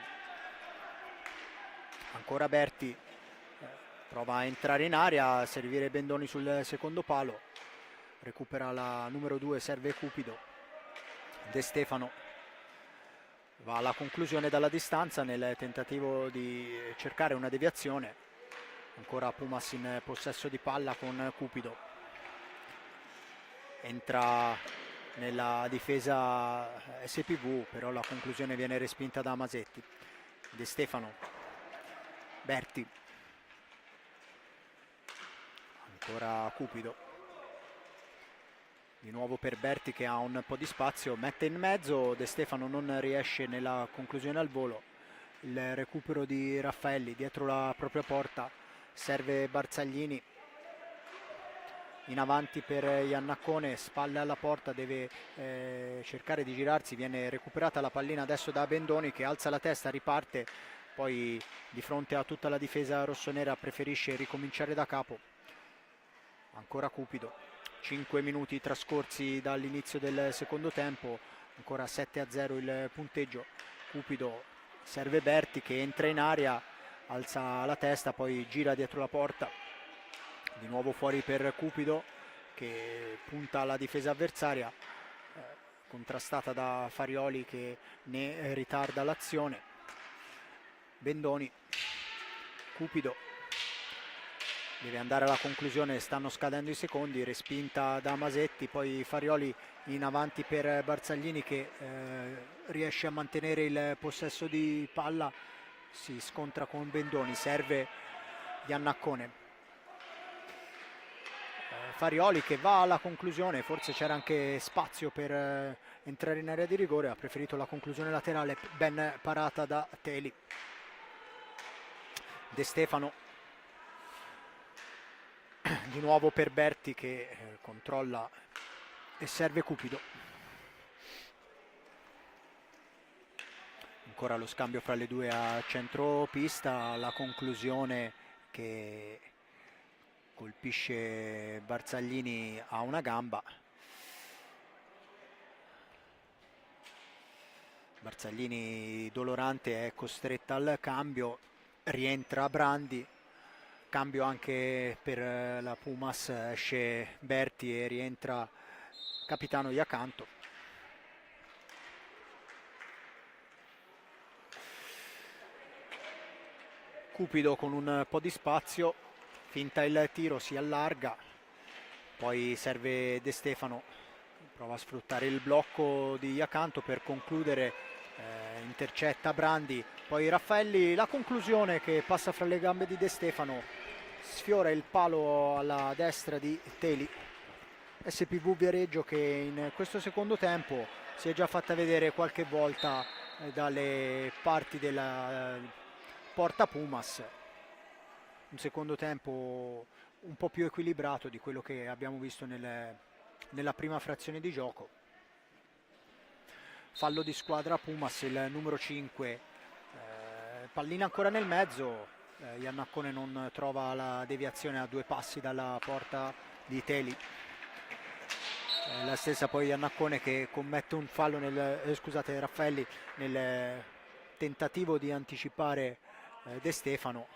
ancora Berti, prova a entrare in area, servire Bendoni sul secondo palo, recupera la numero 2, serve Cupido, De Stefano va alla conclusione dalla distanza nel tentativo di cercare una deviazione, ancora Pumas in possesso di palla con Cupido, entra nella difesa SPV, però la conclusione viene respinta da Masetti. De Stefano, Berti, ancora Cupido, di nuovo per Berti che ha un po' di spazio, mette in mezzo, De Stefano non riesce nella conclusione al volo, il recupero di Raffaelli dietro la propria porta, serve Barzaglini, in avanti per Iannaccone, spalle alla porta, deve cercare di girarsi, viene recuperata la pallina adesso da Bendoni che alza la testa, riparte, poi di fronte a tutta la difesa rossonera preferisce ricominciare da capo, ancora Cupido, 5 minuti trascorsi dall'inizio del secondo tempo, ancora 7-0 il punteggio, Cupido serve Berti che entra in area, alza la testa, poi gira dietro la porta, di nuovo fuori per Cupido che punta alla difesa avversaria, contrastata da Farioli che ne ritarda l'azione, Bendoni, Cupido deve andare alla conclusione, stanno scadendo i secondi, respinta da Masetti, poi Farioli in avanti per Barzaglini che riesce a mantenere il possesso di palla, si scontra con Bendoni, serve Iannaccone, Farioli che va alla conclusione, forse c'era anche spazio per entrare in area di rigore, ha preferito la conclusione laterale, ben parata da Teli. De Stefano di nuovo per Berti che controlla e serve Cupido, ancora lo scambio fra le due a centropista, la conclusione che colpisce Barzaglini a una gamba, Barzaglini dolorante è costretta al cambio, rientra Brandi, cambio anche per la Pumas, esce Berti e rientra capitano Iacanto. Cupido con un po' di spazio, finta il tiro, si allarga, poi serve De Stefano, prova a sfruttare il blocco di Iacanto per concludere, intercetta Brandi, poi Raffaelli, la conclusione che passa fra le gambe di De Stefano, sfiora il palo alla destra di Teli. SPV Viareggio che in questo secondo tempo si è già fatta vedere qualche volta dalle parti della porta Pumas, un secondo tempo un po' più equilibrato di quello che abbiamo visto nella prima frazione di gioco. Fallo di squadra Pumas, il numero 5, pallina ancora nel mezzo, Iannaccone non trova la deviazione a 2 passi dalla porta di Teli, la stessa poi Iannaccone che commette un fallo scusate, Raffaelli nel tentativo di anticipare De Stefano,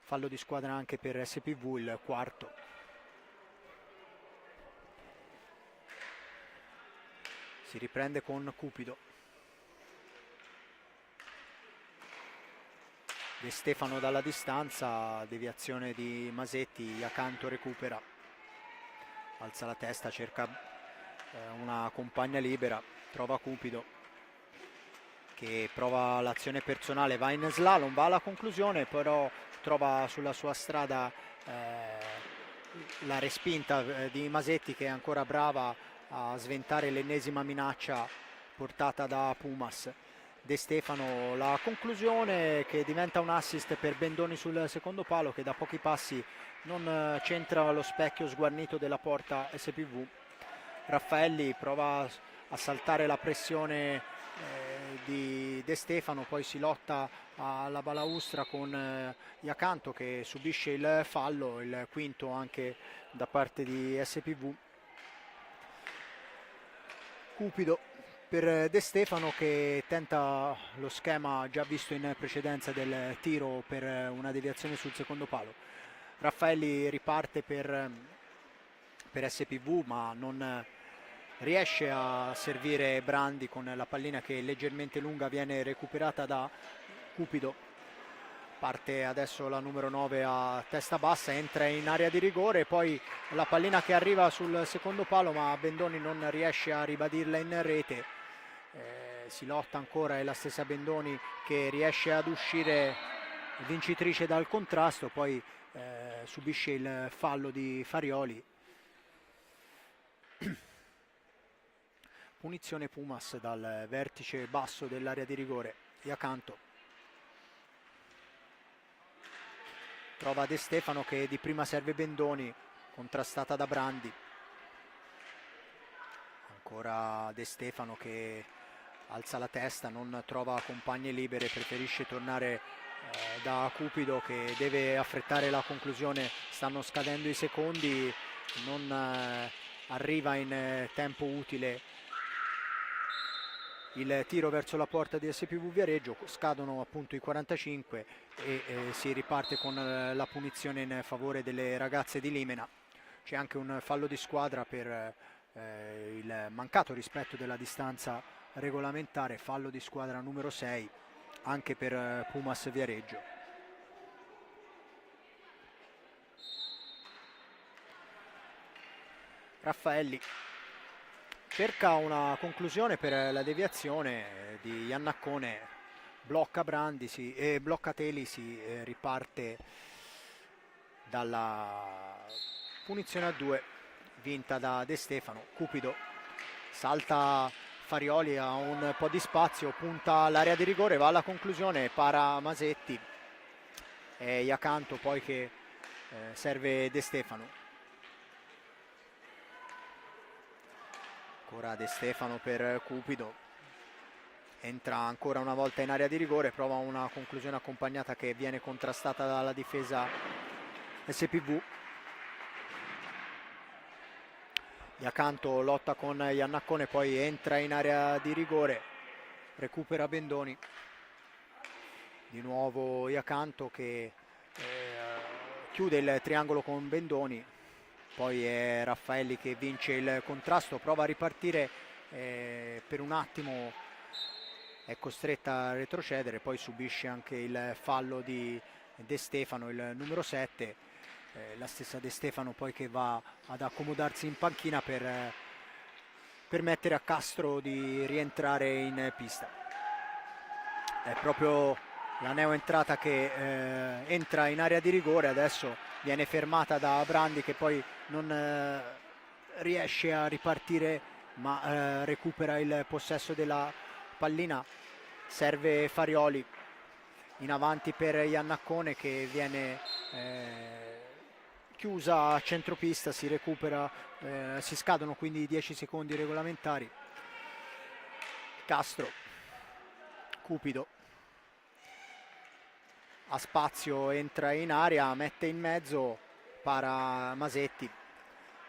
fallo di squadra anche per SPV, il quarto. Si riprende con Cupido, De Stefano dalla distanza, deviazione di Masetti, Iacanto recupera, alza la testa, cerca una compagna libera, trova Cupido che prova l'azione personale, va in slalom, va alla conclusione, però trova sulla sua strada la respinta di Masetti che è ancora brava a sventare l'ennesima minaccia portata da Pumas. De Stefano la conclusione, che diventa un assist per Bendoni sul secondo palo, che da pochi passi non centra lo specchio sguarnito della porta SPV. Raffaelli prova a saltare la pressione di De Stefano, poi si lotta alla balaustra con Iacanto che subisce il fallo, il quinto anche da parte di SPV. Cupido per De Stefano, che tenta lo schema già visto in precedenza del tiro per una deviazione sul secondo palo. Raffaelli riparte per SPV, ma non riesce a servire Brandi con la pallina, che leggermente lunga, viene recuperata da Cupido. Parte adesso la numero 9 a testa bassa, entra in area di rigore, poi la pallina che arriva sul secondo palo, ma Bendoni non riesce a ribadirla in rete. Si lotta ancora, è la stessa Bendoni che riesce ad uscire vincitrice dal contrasto, poi subisce il fallo di Farioli. Punizione Pumas dal vertice basso dell'area di rigore. Iacanto trova De Stefano, che di prima serve Bendoni, contrastata da Brandi. Ancora De Stefano che alza la testa, non trova compagne libere, preferisce tornare da Cupido, che deve affrettare la conclusione, stanno scadendo i secondi, non arriva in tempo utile il tiro verso la porta di SPV Viareggio, scadono appunto i 45 e si riparte con la punizione in favore delle ragazze di Limena. C'è anche un fallo di squadra per il mancato rispetto della distanza regolamentare, fallo di squadra numero 6 anche per Pumas Viareggio. Raffaelli cerca una conclusione per la deviazione di Iannaccone, blocca Brandi e blocca Teli, si riparte dalla punizione a 2 vinta da De Stefano. Cupido salta Farioli, ha un po' di spazio, punta all'area di rigore, va alla conclusione, para Masetti, e Iacanto poi che serve De Stefano. Ancora De Stefano per Cupido, entra ancora una volta in area di rigore, prova una conclusione accompagnata che viene contrastata dalla difesa SPV. Iacanto lotta con Iannaccone, poi entra in area di rigore, recupera Bendoni. Di nuovo Iacanto che chiude il triangolo con Bendoni, poi è Raffaelli che vince il contrasto, prova a ripartire per un attimo, è costretta a retrocedere, poi subisce anche il fallo di De Stefano, il numero 7. La stessa De Stefano poi che va ad accomodarsi in panchina per permettere a Castro di rientrare in pista. È proprio la neoentrata che entra in area di rigore, adesso viene fermata da Brandi, che poi non riesce a ripartire, ma recupera il possesso della pallina. Serve Farioli in avanti per Iannaccone, che viene chiusa a centropista, si recupera, si scadono quindi i 10 secondi regolamentari. Castro, Cupido ha spazio, entra in area, mette in mezzo, para Masetti.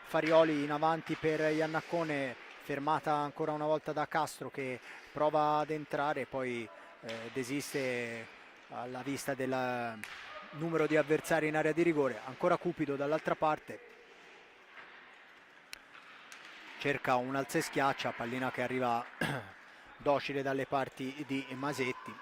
Farioli in avanti per Iannaccone, fermata ancora una volta da Castro, che prova ad entrare, poi desiste alla vista del numero di avversari in area di rigore. Ancora Cupido dall'altra parte, cerca un alza e schiaccia, pallina che arriva docile dalle parti di Masetti.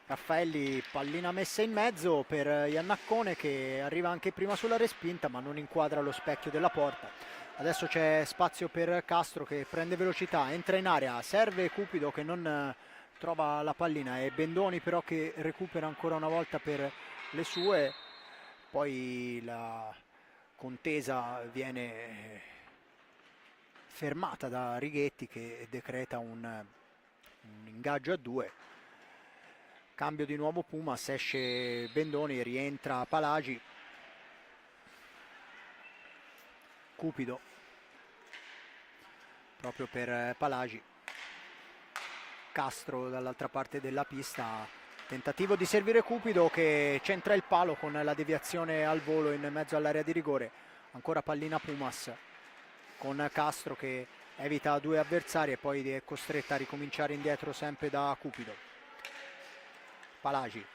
Raffaelli, pallina messa in mezzo per Iannaccone, che arriva anche prima sulla respinta ma non inquadra lo specchio della porta. Adesso c'è spazio per Castro che prende velocità, entra in area, serve Cupido che non trova la pallina, e Bendoni però che recupera ancora una volta per le sue. Poi la contesa viene fermata da Righetti, che decreta un un ingaggio a 2. Cambio di nuovo Pumas, esce Bendoni, rientra Palagi. Cupido proprio per Palagi. Castro dall'altra parte della pista, tentativo di servire Cupido che centra il palo con la deviazione al volo in mezzo all'area di rigore. Ancora pallina Pumas con Castro che evita 2 avversari e poi è costretta a ricominciare indietro sempre da Cupido. Palagi,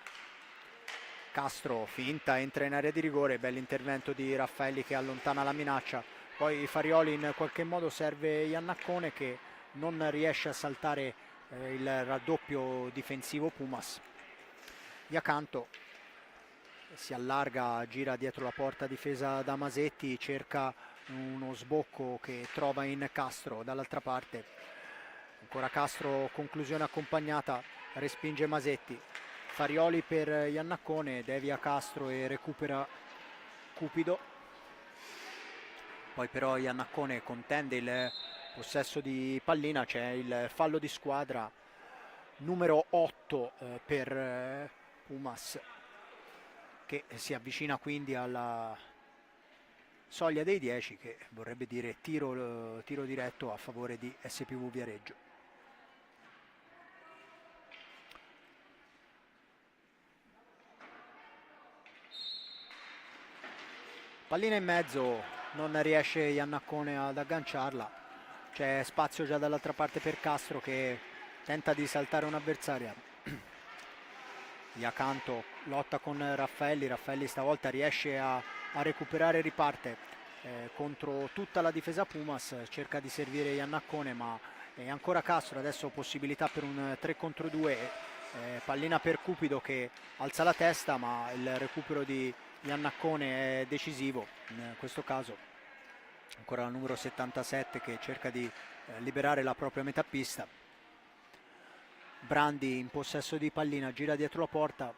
Castro finta, entra in area di rigore, bell'intervento di Raffaelli che allontana la minaccia. Poi Farioli in qualche modo serve Iannaccone che non riesce a saltare il raddoppio difensivo Pumas. Iacanto si allarga, gira dietro la porta difesa da Masetti, cerca uno sbocco che trova in Castro dall'altra parte. Ancora Castro, conclusione accompagnata, respinge Masetti. Farioli per Iannaccone, devia Castro e recupera Cupido. Poi però Iannaccone contende il possesso di pallina, c'è il fallo di squadra numero 8 per Pumas che si avvicina quindi alla soglia dei 10, che vorrebbe dire tiro diretto a favore di SPV Viareggio. Pallina in mezzo, non riesce Iannaccone ad agganciarla, c'è spazio già dall'altra parte per Castro che tenta di saltare un'avversaria. Iacanto lotta con Raffaelli, Raffaelli stavolta riesce a recuperare e riparte contro tutta la difesa Pumas, cerca di servire Iannaccone ma è ancora Castro, adesso possibilità per un 3 contro 2, pallina per Cupido che alza la testa ma il recupero di Iannaccone è decisivo in questo caso. Ancora la numero 77 che cerca di liberare la propria metà pista. Brandi in possesso di pallina, gira dietro la porta,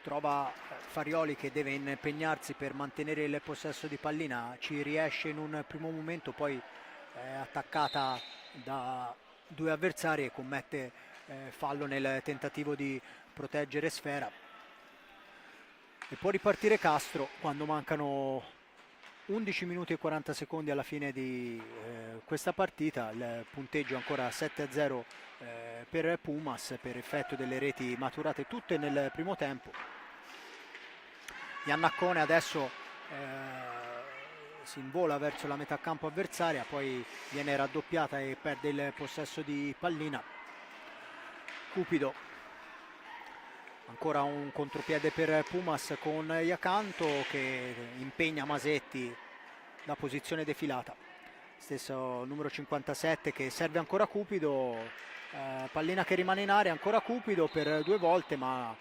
trova Farioli che deve impegnarsi per mantenere il possesso di pallina, ci riesce in un primo momento, poi è attaccata da 2 avversari e commette fallo nel tentativo di proteggere Sfera. E può ripartire Castro quando mancano 11 minuti e 40 secondi alla fine di questa partita, il punteggio ancora 7-0 per Pumas per effetto delle reti maturate tutte nel primo tempo. Iannaccone adesso si invola verso la metà campo avversaria, poi viene raddoppiata e perde il possesso di pallina. Cupido, ancora un contropiede per Pumas con Iacanto che impegna Masetti da posizione defilata. Stesso numero 57 che serve ancora Cupido, pallina che rimane in area, ancora Cupido per 2 volte ma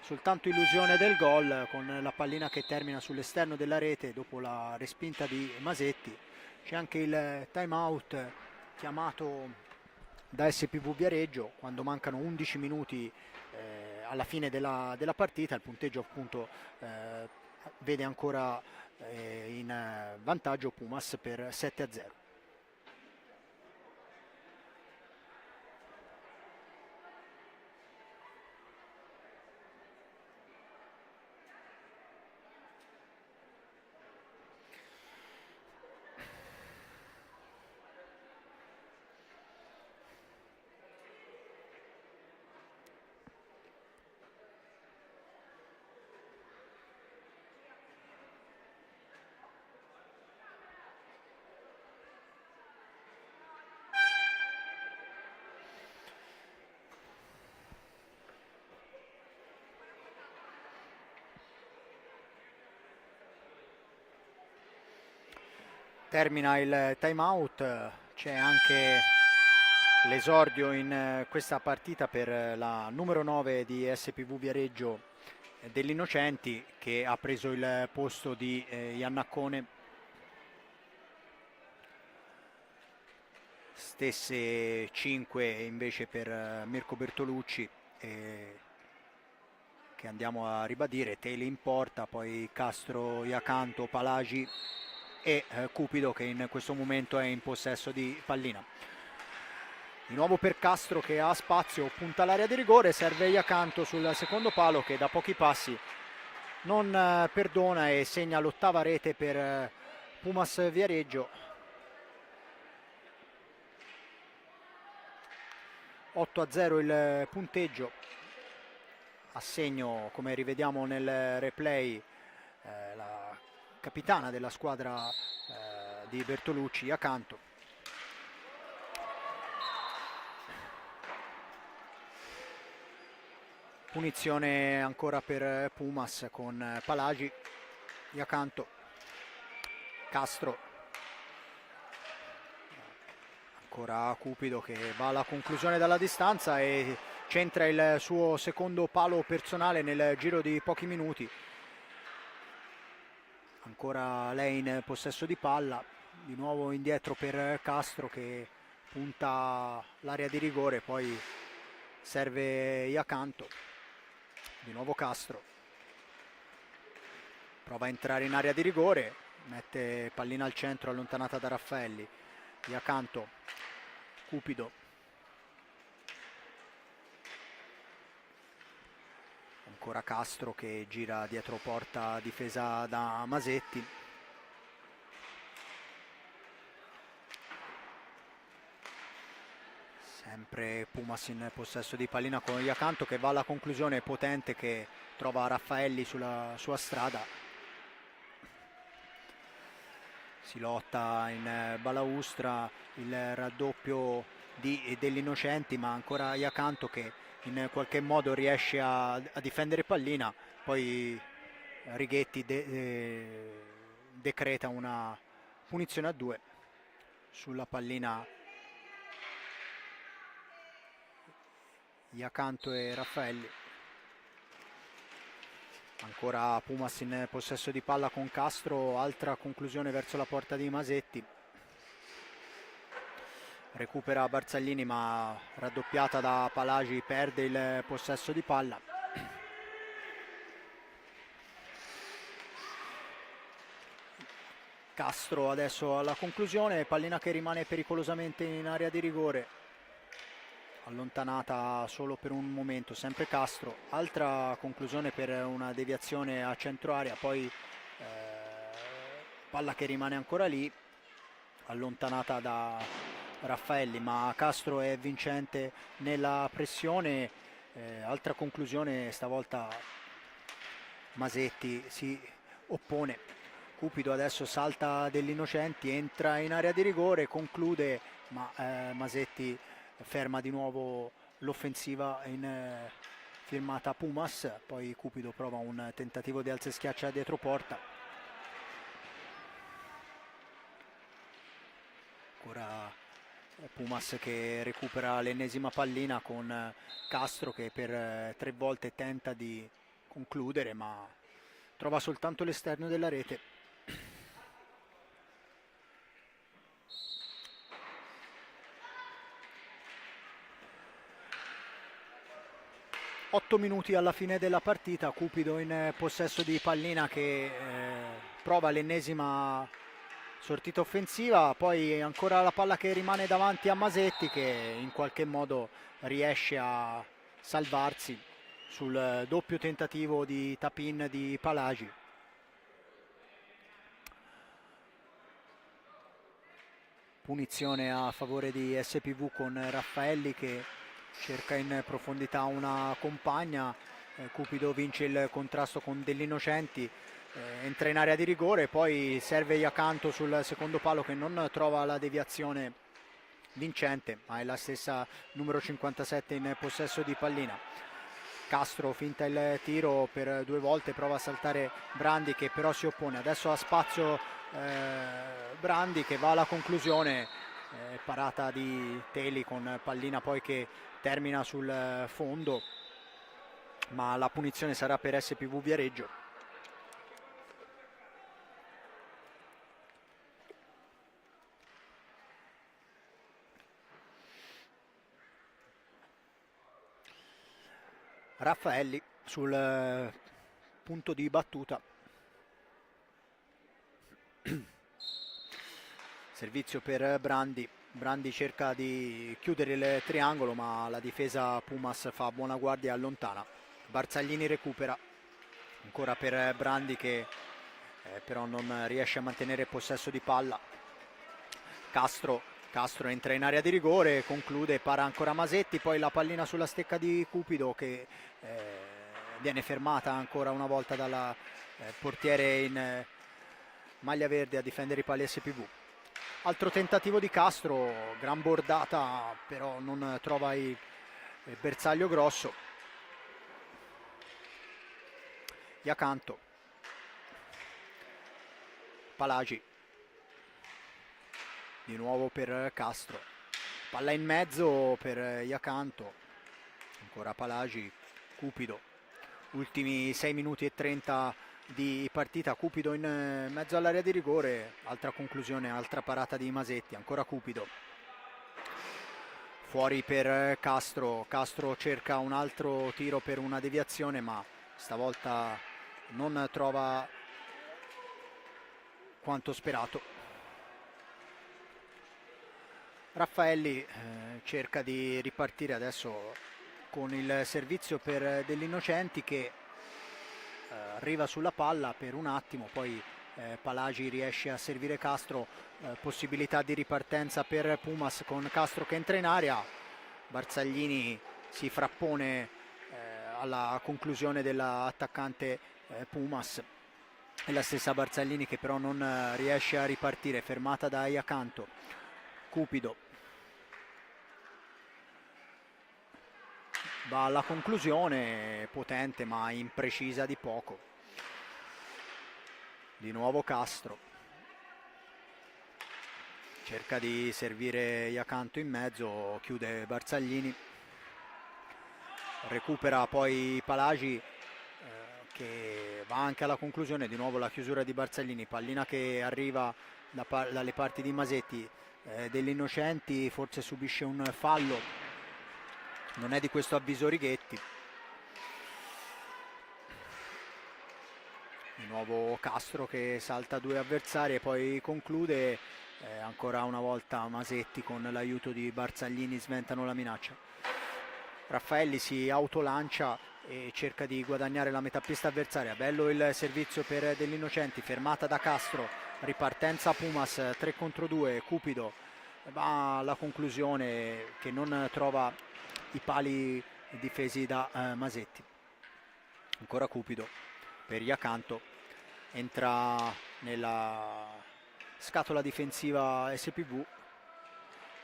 soltanto illusione del gol con la pallina che termina sull'esterno della rete dopo la respinta di Masetti. C'è anche il time out chiamato da SPV Viareggio quando mancano 11 minuti alla fine della partita. Il punteggio appunto vede ancora in vantaggio Pumas per 7-0. Termina il time out, c'è anche l'esordio in questa partita per la numero 9 di SPV Viareggio dell'Innocenti che ha preso il posto di Iannaccone. Stesse 5 invece per Mirko Bertolucci che andiamo a ribadire, Teli in porta, poi Castro, Iacanto, Palagi e Cupido che in questo momento è in possesso di pallina. Di nuovo per Castro che ha spazio, punta l'area di rigore, serve Iacanto sul secondo palo che da pochi passi non perdona e segna l'8ª rete per Pumas Viareggio. 8-0 il punteggio, a segno, come rivediamo nel replay, la capitana della squadra di Bertolucci, Iacanto. Punizione ancora per Pumas con Palagi, Iacanto, Castro, ancora Cupido che va alla conclusione dalla distanza e centra il suo secondo palo personale nel giro di pochi minuti. Ancora lei in possesso di palla, di nuovo indietro per Castro che punta l'area di rigore, poi serve Iacanto. Di nuovo Castro prova a entrare in area di rigore, mette pallina al centro allontanata da Raffaelli. Iacanto, Cupido, ancora Castro che gira dietro porta difesa da Masetti. Sempre Pumas in possesso di pallina con Iacanto che va alla conclusione potente, che trova Raffaelli sulla sua strada. Si lotta in balaustra il raddoppio degli innocenti, ma ancora Iacanto che in qualche modo riesce a difendere pallina. Poi Righetti decreta una punizione a 2 sulla pallina. Iacanto e Raffaelli. Ancora Pumas in possesso di palla con Castro, altra conclusione verso la porta di Masetti. Recupera Barzaglini ma raddoppiata da Palagi, perde il possesso di palla. Castro adesso alla conclusione, pallina che rimane pericolosamente in area di rigore, allontanata solo per un momento, sempre Castro. Altra conclusione per una deviazione a centro area, poi palla che rimane ancora lì, allontanata da Raffaelli, ma Castro è vincente nella pressione. Altra conclusione, stavolta Masetti si oppone. Cupido adesso salta degli innocenti, entra in area di rigore, conclude, ma Masetti ferma di nuovo l'offensiva firmata Pumas. Poi Cupido prova un tentativo di alza e schiaccia dietro porta. Ancora Pumas che recupera l'ennesima pallina con Castro che per 3 volte tenta di concludere ma trova soltanto l'esterno della rete. 8 minuti alla fine della partita, Cupido in possesso di pallina che prova l'ennesima sortita offensiva, poi ancora la palla che rimane davanti a Masetti che in qualche modo riesce a salvarsi sul doppio tentativo di tap-in di Palagi. Punizione a favore di SPV con Raffaelli che cerca in profondità una compagna. Cupido vince il contrasto con degli innocenti, entra in area di rigore, poi serve Iacanto sul secondo palo che non trova la deviazione vincente, ma è la stessa numero 57 in possesso di pallina. Castro finta il tiro per 2 volte, prova a saltare Brandi che però si oppone. Adesso ha spazio Brandi che va alla conclusione, parata di Teli con pallina poi che termina sul fondo, ma la punizione sarà per SPV Viareggio. Raffaelli sul punto di battuta. Servizio per Brandi, Brandi cerca di chiudere il triangolo, ma la difesa Pumas fa buona guardia e allontana. Barzaglini recupera, ancora per Brandi che però non riesce a mantenere possesso di palla. Castro entra in area di rigore, conclude, para ancora Masetti, poi la pallina sulla stecca di Cupido che viene fermata ancora una volta dal portiere in maglia verde a difendere i pali SPV. Altro tentativo di Castro, gran bordata, però non trova il bersaglio grosso. Iacanto, Palagi, di nuovo per Castro, palla in mezzo per Iacanto, ancora Palagi, Cupido, ultimi 6 minuti e 30 di partita, Cupido in mezzo all'area di rigore, altra conclusione, altra parata di Masetti, ancora Cupido, fuori per Castro, Castro cerca un altro tiro per una deviazione ma stavolta non trova quanto sperato. Raffaelli cerca di ripartire adesso con il servizio per degli Innocenti che arriva sulla palla per un attimo, poi Palagi riesce a servire Castro, possibilità di ripartenza per Pumas con Castro che entra in area, Barzaglini si frappone alla conclusione dell'attaccante Pumas, è la stessa Barzaglini che però non riesce a ripartire, fermata da Iacanto. Cupido va alla conclusione, potente ma imprecisa di poco. Di nuovo Castro cerca di servire Iacanto in mezzo, chiude Barzaglini, recupera poi Palagi che va anche alla conclusione, di nuovo la chiusura di Barzaglini, pallina che arriva dalle parti di Masetti, degli Innocenti, forse subisce un fallo, non è di questo avviso Righetti. Di nuovo Castro che salta due avversari e poi conclude, ancora una volta Masetti con l'aiuto di Barzaglini sventano la minaccia. Raffaelli si autolancia e cerca di guadagnare la metà pista avversaria, bello il servizio per degli Innocenti, fermata da Castro, ripartenza Pumas 3 contro 2, Cupido va alla conclusione che non trova i pali difesi da Masetti, ancora Cupido per Iacanto, entra nella scatola difensiva SPV,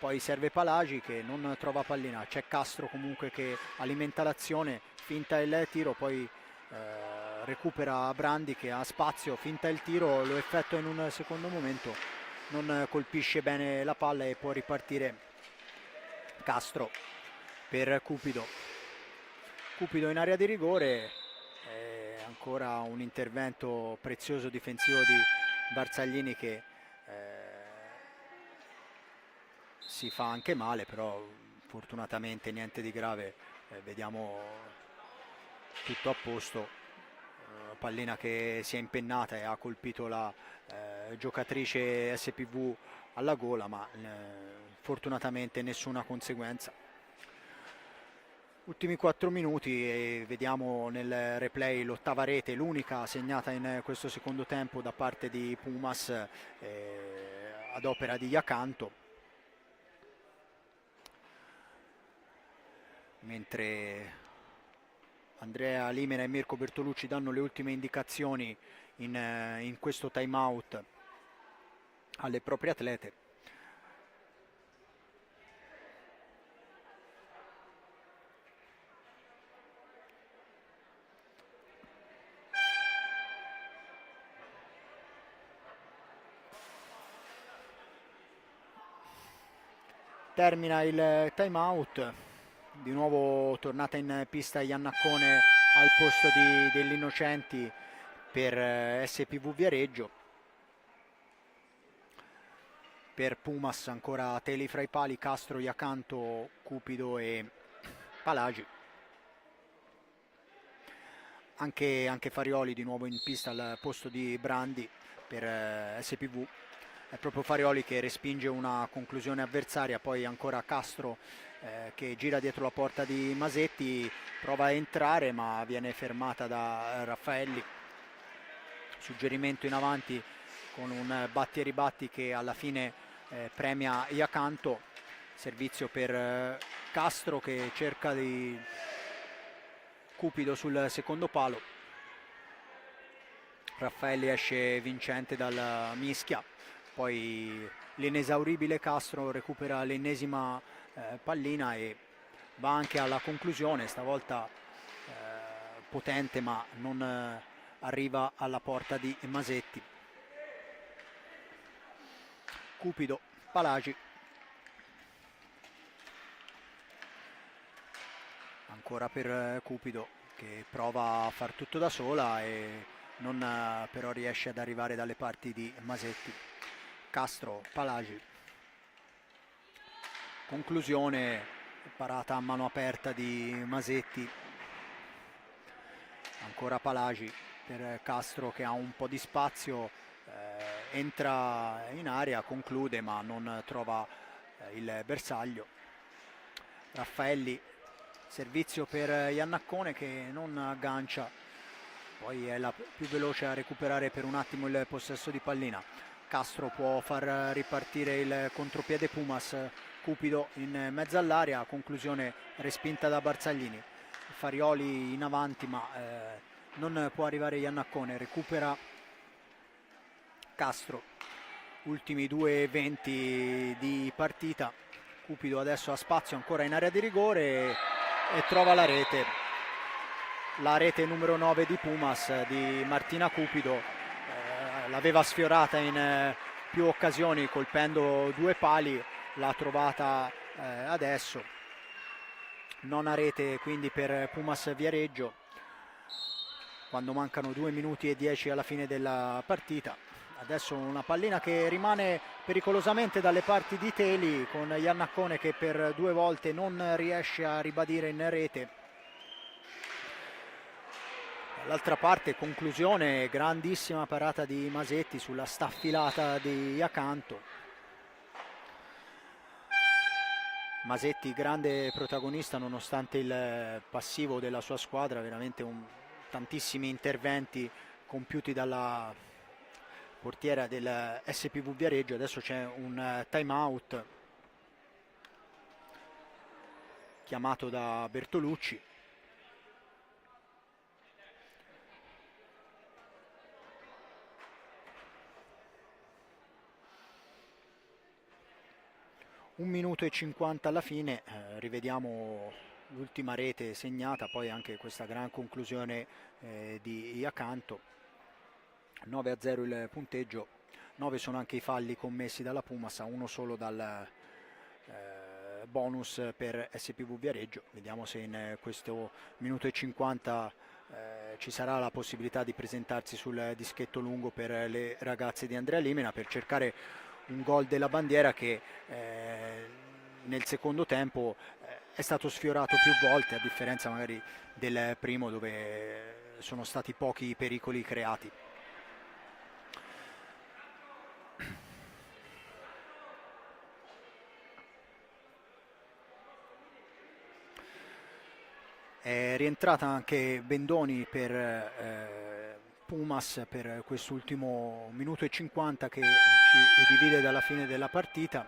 poi serve Palagi che non trova pallina, c'è Castro comunque che alimenta l'azione, finta il tiro, poi recupera Brandi che ha spazio, finta il tiro, lo effettua in un secondo momento, non colpisce bene la palla e può ripartire Castro per Cupido. Cupido in area di rigore, ancora un intervento prezioso difensivo di Barzaglini che si fa anche male, però fortunatamente niente di grave, vediamo tutto a posto, pallina che si è impennata e ha colpito la giocatrice SPV alla gola, ma fortunatamente nessuna conseguenza. Ultimi 4 minuti e vediamo nel replay l'ottava rete, l'unica segnata in questo secondo tempo da parte di Pumas ad opera di Iacanto, mentre Andrea Limera e Mirko Bertolucci danno le ultime indicazioni in questo time out alle proprie atlete. Termina il time out, di nuovo tornata in pista Iannaccone al posto degli Innocenti per SPV Viareggio. Per Pumas ancora Teli fra i pali, Castro, Iacanto, Cupido e Palagi. Anche Farioli di nuovo in pista al posto di Brandi per SPV. è proprio Farioli che respinge una conclusione avversaria. Poi ancora Castro che gira dietro la porta di Masetti, prova a entrare ma viene fermata da Raffaelli. Suggerimento in avanti con un batti e ribatti che alla fine premia Iacanto. Servizio per Castro che cerca di Cupido sul secondo palo. Raffaelli esce vincente dalla mischia, poi l'inesauribile Castro recupera l'ennesima pallina e va anche alla conclusione, stavolta potente ma non arriva alla porta di Masetti. Cupido, Palagi, ancora per Cupido che prova a far tutto da sola e non però riesce ad arrivare dalle parti di Masetti. Castro, Palagi, conclusione, parata a mano aperta di Masetti. Ancora Palagi per Castro che ha un po' di spazio, entra in area, conclude ma non trova il bersaglio. Raffaelli, servizio per Iannaccone che non aggancia, poi è la più veloce a recuperare per un attimo il possesso di pallina. Castro può far ripartire il contropiede Pumas, Cupido in mezzo all'area, conclusione respinta da Barzaglini. Farioli in avanti ma non può arrivare Iannaccone, recupera Castro. Ultimi 2:20 di partita. Cupido adesso ha spazio ancora in area di rigore e trova la rete numero 9 di Pumas, di Martina Cupido. L'aveva sfiorata in più occasioni colpendo due pali, l'ha trovata adesso. Nona rete quindi per Pumas Viareggio quando mancano 2 minuti e 10 alla fine della partita. Adesso una pallina che rimane pericolosamente dalle parti di Teli, con Iannaccone che per 2 volte non riesce a ribadire in rete. Dall'altra parte conclusione, grandissima parata di Masetti sulla staffilata di Iacanto. Masetti grande protagonista nonostante il passivo della sua squadra, veramente tantissimi interventi compiuti dalla portiera del SPV Viareggio. Adesso c'è un time out chiamato da Bertolucci. Un minuto e 50 alla fine, rivediamo l'ultima rete segnata, poi anche questa gran conclusione di Iacanto. 9-0 il punteggio, 9 sono anche i falli commessi dalla Pumas, uno solo dal bonus per SPV Viareggio. Vediamo se in questo minuto e 50 ci sarà la possibilità di presentarsi sul dischetto lungo per le ragazze di Andrea Limena per cercare un gol della bandiera che nel secondo tempo è stato sfiorato più volte, a differenza magari del primo dove sono stati pochi i pericoli creati. È rientrata anche Bendoni per Pumas per quest'ultimo minuto e 50 che ci divide dalla fine della partita.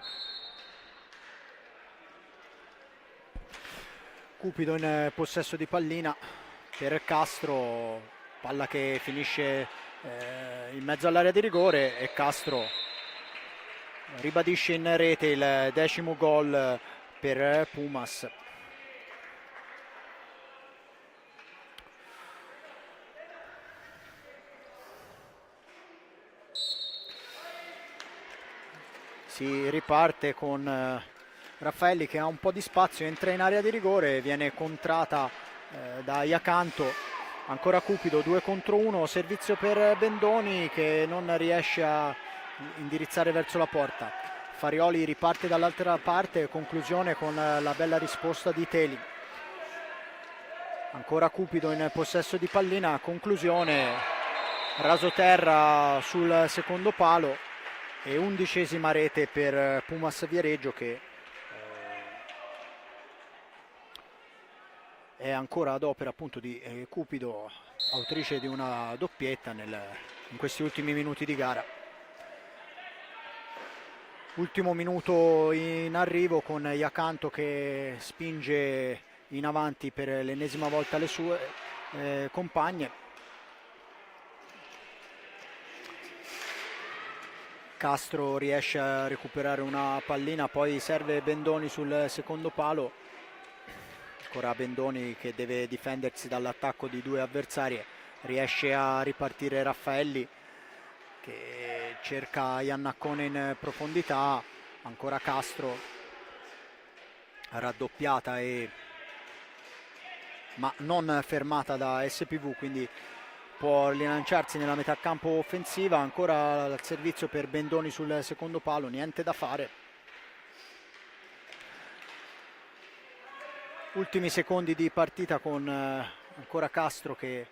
Cupido in possesso di pallina per Castro, palla che finisce in mezzo all'area di rigore e Castro ribadisce in rete il 10° gol per Pumas. Si riparte con Raffaelli che ha un po' di spazio, entra in area di rigore, viene contrata da Iacanto. Ancora Cupido, 2 contro 1, servizio per Bendoni che non riesce a indirizzare verso la porta. Farioli riparte dall'altra parte, conclusione con la bella risposta di Teli. Ancora Cupido in possesso di pallina, conclusione rasoterra sul secondo palo. e 11ª rete per Pumas Viareggio, che è ancora ad opera appunto di Cupido, autrice di una doppietta in questi ultimi minuti di gara. Ultimo minuto in arrivo con Iacanto che spinge in avanti per l'ennesima volta le sue compagne. Castro riesce a recuperare una pallina, poi serve Bendoni sul secondo palo. Ancora Bendoni che deve difendersi dall'attacco di due avversarie. Riesce a ripartire Raffaelli che cerca Iannaccone in profondità. Ancora Castro, raddoppiata ma non fermata da SPV, quindi può rilanciarsi nella metà campo offensiva. Ancora il servizio per Bendoni sul secondo palo, niente da fare. Ultimi secondi di partita con ancora Castro che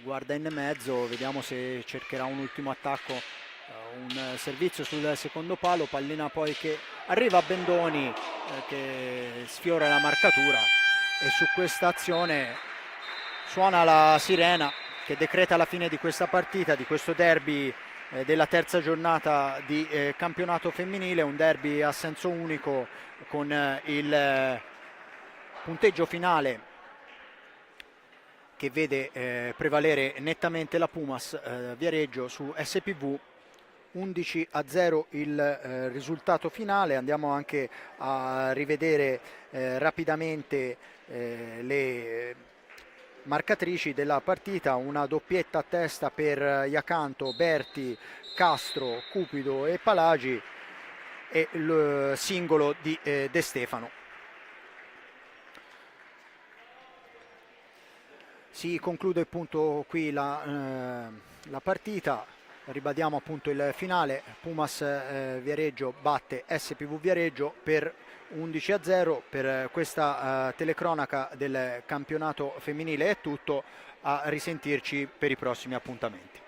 guarda in mezzo, vediamo se cercherà un ultimo attacco, un servizio sul secondo palo, pallina poi che arriva a Bendoni che sfiora la marcatura, e su questa azione suona la sirena che decreta la fine di questa partita, di questo derby della terza giornata di campionato femminile, un derby a senso unico con il punteggio finale che vede prevalere nettamente la Pumas Viareggio su SPV. 11-0 il risultato finale. Andiamo anche a rivedere rapidamente le marcatrici della partita. Una doppietta a testa per Iacanto, Berti, Castro, Cupido e Palagi, e il singolo di De Stefano. Si conclude appunto qui la partita. Ribadiamo appunto il finale: Pumas Viareggio batte SPV Viareggio per 11-0. Per questa telecronaca del campionato femminile è tutto, a risentirci per i prossimi appuntamenti.